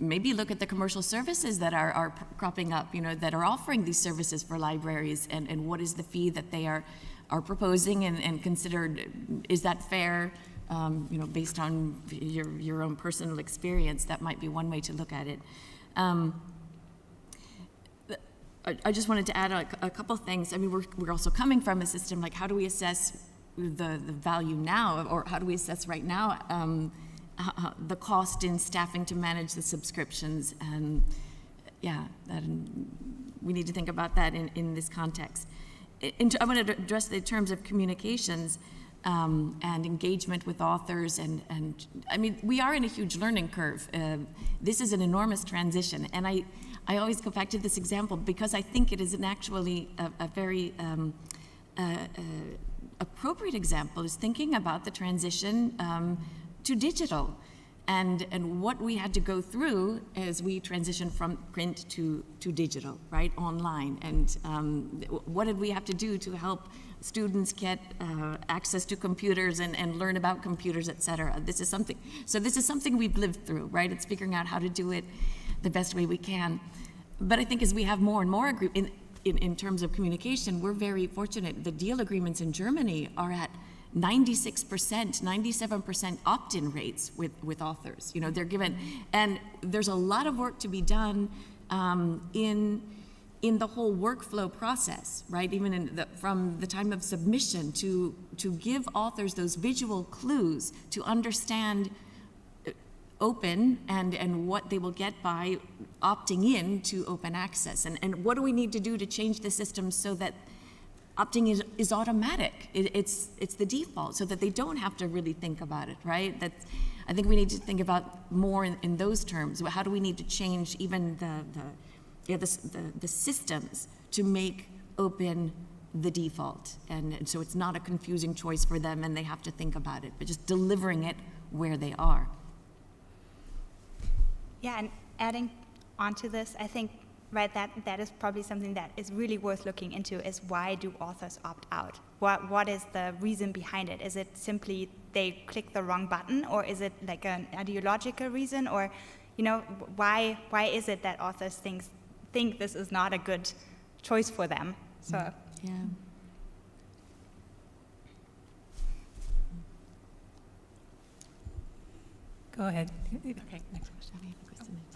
Maybe look at the commercial services that are cropping up, that are offering these services for libraries, and what is the fee that they are proposing, and considered, is that fair, based on your own personal experience? That might be one way to look at it. I just wanted to add a couple things. I mean, we're also coming from a system like, how do we assess the value now, or how do we assess right now the cost in staffing to manage the subscriptions? And we need to think about that in this context. I want to address the terms of communications and engagement with authors, and I mean, we are in a huge learning curve. This is an enormous transition, and I always go back to this example because I think it is actually a very appropriate example, is thinking about the transition to digital and what we had to go through as we transitioned from print to digital, right, online, and what did we have to do to help students get access to computers and learn about computers, et cetera. This is something we've lived through, right? It's figuring out how to do it the best way we can. But I think as we have more and more in terms of communication, we're very fortunate. The deal agreements in Germany are at 96%, 97% opt-in rates with authors. You know, they're given, and there's a lot of work to be done in the whole workflow process, right? Even from the time of submission to give authors those visual clues to understand open and what they will get by opting in to open access, and what do we need to do to change the system so that opting is automatic. It's the default, so that they don't have to really think about it, right? I think we need to think about more in those terms. How do we need to change even the systems to make open the default, and so it's not a confusing choice for them and they have to think about it, but just delivering it where they are. Yeah, and adding onto this, I think, right, that is probably something that is really worth looking into, is why do authors opt out? What is the reason behind it? Is it simply they click the wrong button, or is it like an ideological reason, or, you know, why is it that authors think this is not a good choice for them? So Yeah. Go ahead. Okay, next question.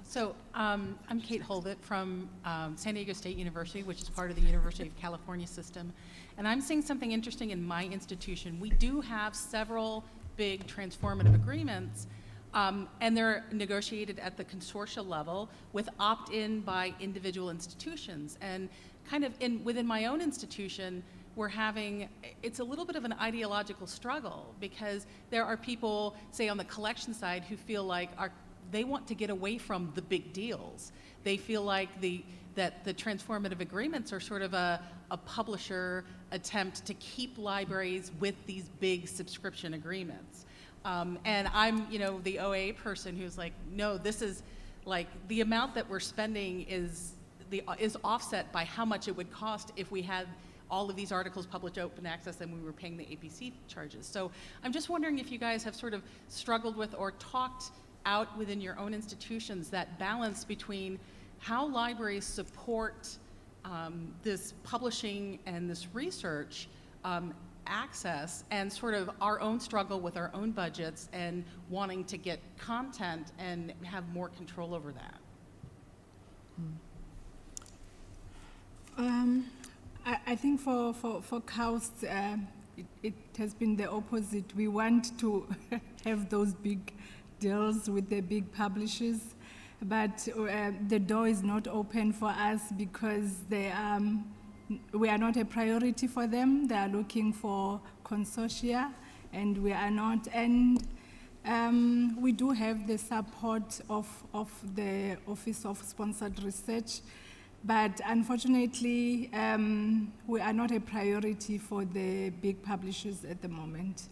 So I'm Kate Holbert from San Diego State University, which is part of the University of California system. And I'm seeing something interesting in my institution. We do have several big transformative agreements, and they're negotiated at the consortia level with opt-in by individual institutions. And kind of within my own institution, it's a little bit of an ideological struggle, because there are people, say on the collection side, who feel like they want to get away from the big deals. They feel like that the transformative agreements are sort of a publisher attempt to keep libraries with these big subscription agreements. And I'm, the OA person who's like, no, this is like the amount that we're spending is offset by how much it would cost if we had all of these articles published open access and we were paying the APC charges. So I'm just wondering if you guys have sort of struggled with or talked out within your own institutions that balance between how libraries support this publishing and this research access, and sort of our own struggle with our own budgets and wanting to get content and have more control over that. I think for KAUST, it has been the opposite. We want to have those big deals with the big publishers, but the door is not open for us because we are not a priority for them. They are looking for consortia, and we are not. And we do have the support of the Office of Sponsored Research, but unfortunately, we are not a priority for the big publishers at the moment.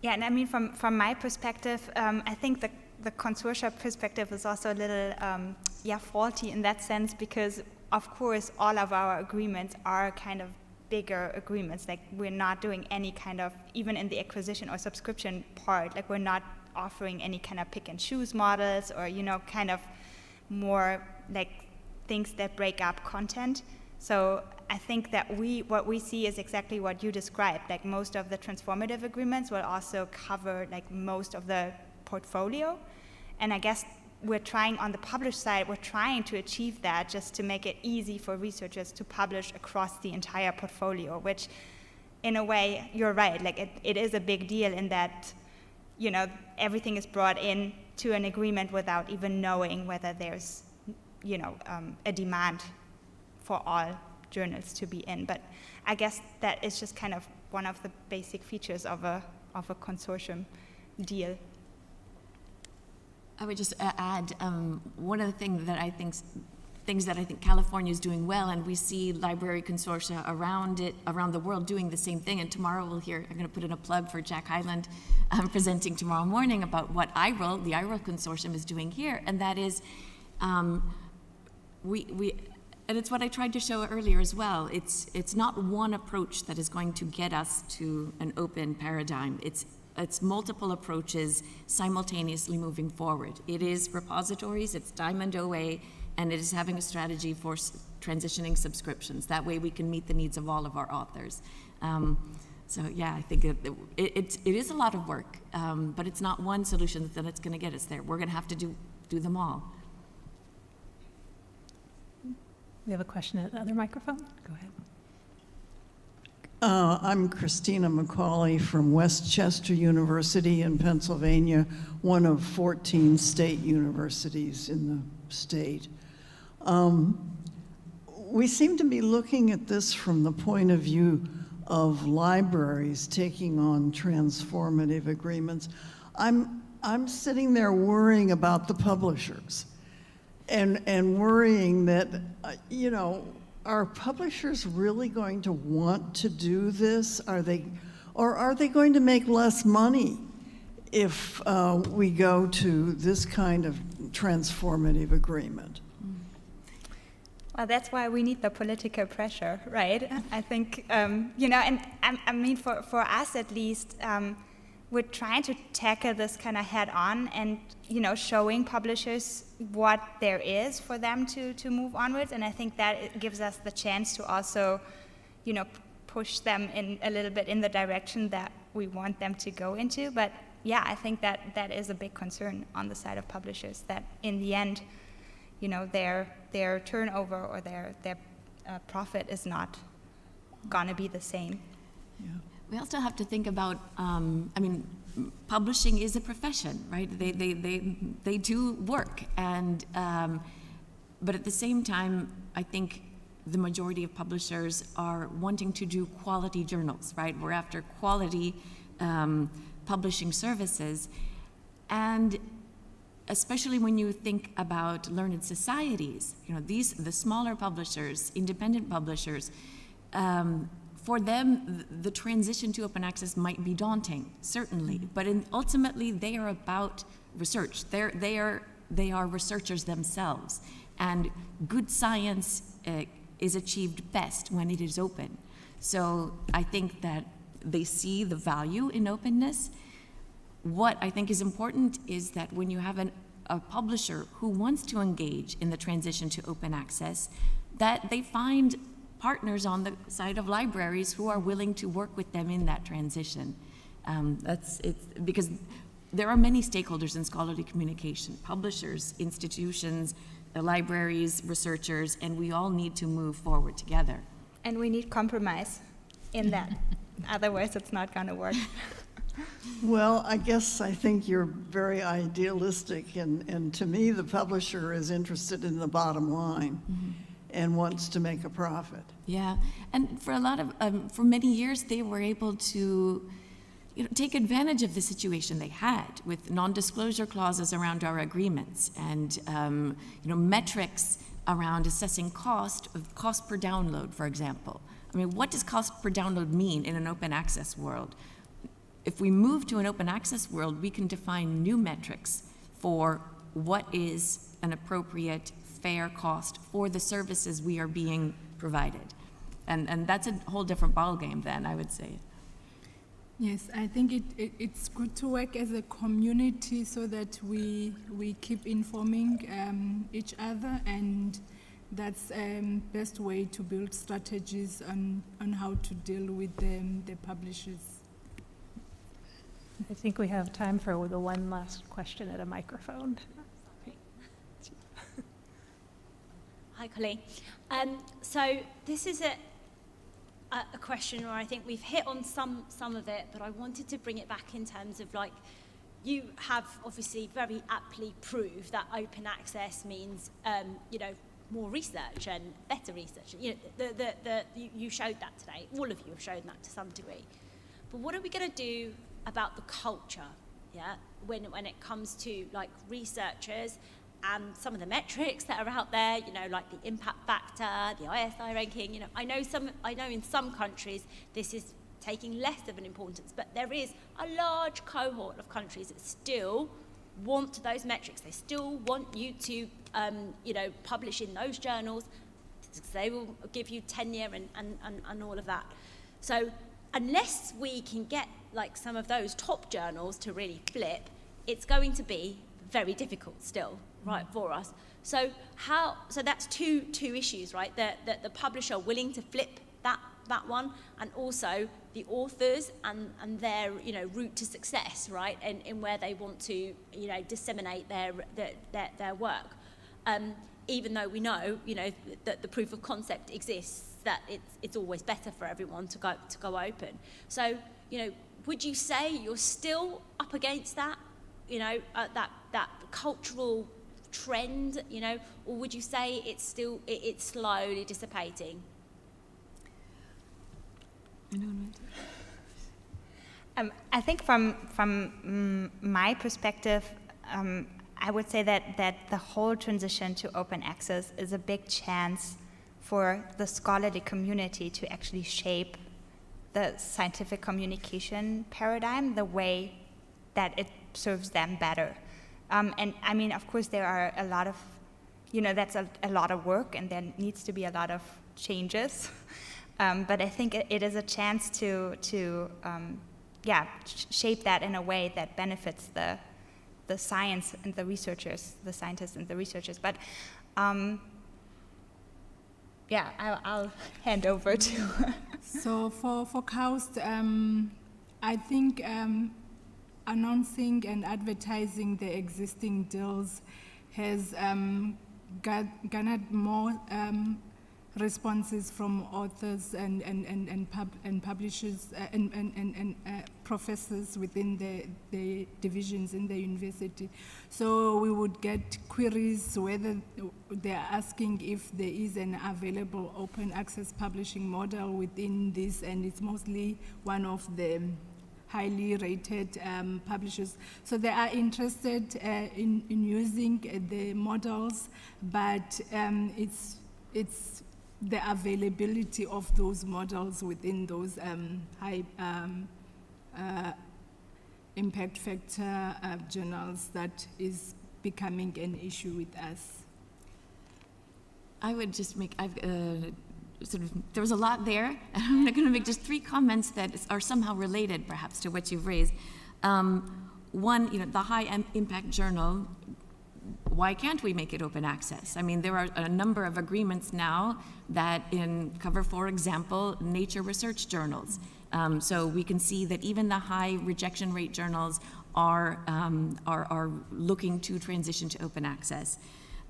yeah, and I mean, from my perspective, I think the consortia perspective is also a little faulty in that sense, because of course all of our agreements are kind of bigger agreements. Like, we're not doing any kind of, even in the acquisition or subscription part, like we're not offering any kind of pick and choose models, or kind of more like things that break up content. So I think that what we see is exactly what you described. Like, most of the transformative agreements will also cover like most of the portfolio, and I guess we're trying on the publish side, we're trying to achieve that just to make it easy for researchers to publish across the entire portfolio, which in a way, you're right, like it is a big deal in that, you know, everything is brought in to an agreement without even knowing whether there's, you know, a demand for all journals to be in. But I guess that is just kind of one of the basic features of a consortium deal. I would just add one of the things that I think California is doing well, and we see library consortia around the world doing the same thing. And tomorrow we'll hear, I'm going to put in a plug for Jack Hyland presenting tomorrow morning about what the IRL consortium is doing here, and that is and it's what I tried to show earlier as well. It's not one approach that is going to get us to an open paradigm. It's multiple approaches simultaneously moving forward. It is repositories, it's Diamond OA, and it is having a strategy for transitioning subscriptions. That way we can meet the needs of all of our authors. So yeah, I think it is a lot of work, but it's not one solution that's going to get us there. We're going to have to do them all. We have a question at the other microphone. Go ahead. I'm Christina McCauley from Westchester University in Pennsylvania, one of 14 state universities in the state. We seem to be looking at this from the point of view of libraries taking on transformative agreements. I'm sitting there worrying about the publishers and worrying that, you know, are publishers really going to want to do this? Are they going to make less money if we go to this kind of transformative agreement? Well, that's why we need the political pressure, right? I think, you know, and I mean, for us at least, we're trying to tackle this kind of head on and, you know, showing publishers what there is for them to move onwards. And I think that it gives us the chance to also, you know, push them in a little bit in the direction that we want them to go into. But yeah, I think that is a big concern on the side of publishers, that in the end, you know, their turnover or their profit is not gonna be the same. Yeah. We also have to think about, I mean, publishing is a profession, right? They do work, and but at the same time, I think the majority of publishers are wanting to do quality journals, right? We're after quality publishing services, and especially when you think about learned societies, you know, the smaller publishers, independent publishers. For them, the transition to open access might be daunting, certainly, but ultimately they are about research. They are researchers themselves, and good science is achieved best when it is open. So I think that they see the value in openness. What I think is important is that when you have a publisher who wants to engage in the transition to open access, that they find partners on the side of libraries who are willing to work with them in that transition. It's because there are many stakeholders in scholarly communication: publishers, institutions, libraries, researchers, and we all need to move forward together. And we need compromise in that. Otherwise, it's not going to work. Well, I think you're very idealistic, and to me, the publisher is interested in the bottom line. Mm-hmm. And wants to make a profit. Yeah, and for a lot of, for many years, they were able to, you know, take advantage of the situation they had with non-disclosure clauses around our agreements, and you know, metrics around assessing cost per download, for example. I mean, what does cost per download mean in an open access world? If we move to an open access world, we can define new metrics for what is an appropriate fair cost for the services we are being provided. And that's a whole different ballgame then, I would say. Yes, I think it's good to work as a community so that we keep informing each other, and that's best way to build strategies on how to deal with the publishers. I think we have time for the one last question at a microphone. Hi, Colleen. So this is a question where I think we've hit on some of it, but I wanted to bring it back in terms of like, you have obviously very aptly proved that open access means, you know, more research and better research. You know, you showed that today. All of you have shown that to some degree. But what are we going to do about the culture? Yeah, when it comes to like researchers and some of the metrics that are out there, you know, like the impact factor, the ISI ranking. You know, I know in some countries this is taking less of an importance, but there is a large cohort of countries that still want those metrics. They still want you to, you know, publish in those journals. They will give you tenure and all of that. So unless we can get like some of those top journals to really flip, it's going to be very difficult still, right, for us. So that's two issues, right? The publisher willing to flip that one, and also the authors and their, you know, route to success, right, in where they want to, you know, disseminate their work. Even though we know, you know, that the proof of concept exists, that it's always better for everyone to go open. So, you know, would you say you're still up against that, you know, that cultural trend, you know, or would you say it's slowly dissipating? I think from my perspective, I would say that the whole transition to open access is a big chance for the scholarly community to actually shape the scientific communication paradigm the way that it serves them better. And I mean, of course, there are a lot of, you know, that's a lot of work, and there needs to be a lot of changes. But I think it is a chance to shape that in a way that benefits the science and the researchers, the scientists and the researchers. But I'll hand over to. So for KAUST, I think announcing and advertising the existing deals has garnered more responses from authors and publishers and professors within the divisions in the university. So we would get queries whether they're asking if there is an available open access publishing model within this, and it's mostly one of the highly rated publishers. So they are interested in using the models, but it's the availability of those models within those high impact factor journals that is becoming an issue with us. I would just make, there was a lot there. I'm going to make just 3 comments that are somehow related, perhaps, to what you've raised. One, you know, the high impact journal, why can't we make it open access? I mean, there are a number of agreements now that cover, for example, nature research journals. So we can see that even the high rejection rate journals are looking to transition to open access.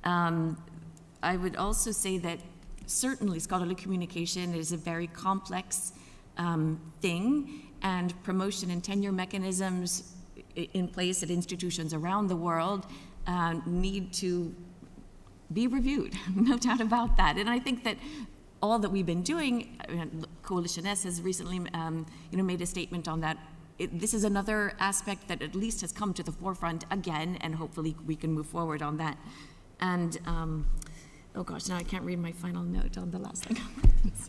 I would also say that certainly scholarly communication is a very complex thing, and promotion and tenure mechanisms in place at institutions around the world need to be reviewed, no doubt about that. And I think that all that we've been doing, Coalition S has recently made a statement on that. This is another aspect that at least has come to the forefront again, and hopefully we can move forward on that. And oh gosh, now I can't read my final note on the last thing.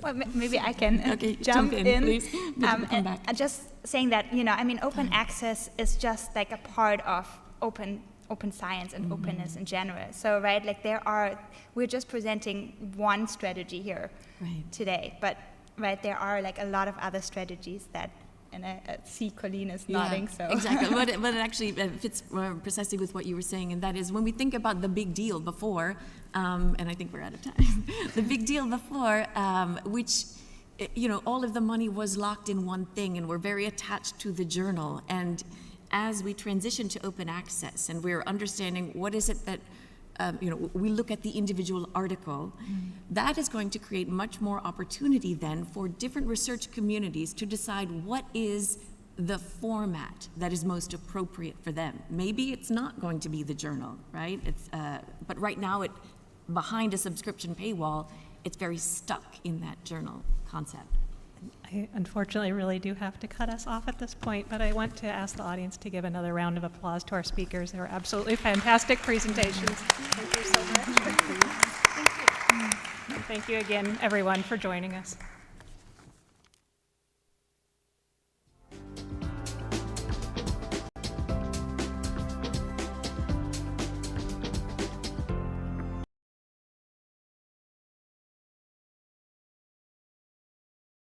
Well, maybe I can jump in. Please. Come back. Just saying that, you know, I mean, open access is just like a part of open science and openness in general. So, right, like we're just presenting one strategy here today, but right, there are like a lot of other strategies that, and I see Colleen is nodding, so. Exactly, but it actually fits precisely with what you were saying, and that is when we think about the big deal before, and I think we're out of time, the big deal before, which, you know, all of the money was locked in one thing, and we're very attached to the journal, and as we transition to open access and we're understanding what is it that we look at the individual article, that is going to create much more opportunity then for different research communities to decide what is the format that is most appropriate for them. Maybe it's not going to be the journal, right? But right now, behind a subscription paywall, it's very stuck in that journal concept. I unfortunately really do have to cut us off at this point, but I want to ask the audience to give another round of applause to our speakers. They were absolutely fantastic presentations. Thank you so much. Thank you. And thank you again, everyone, for joining us.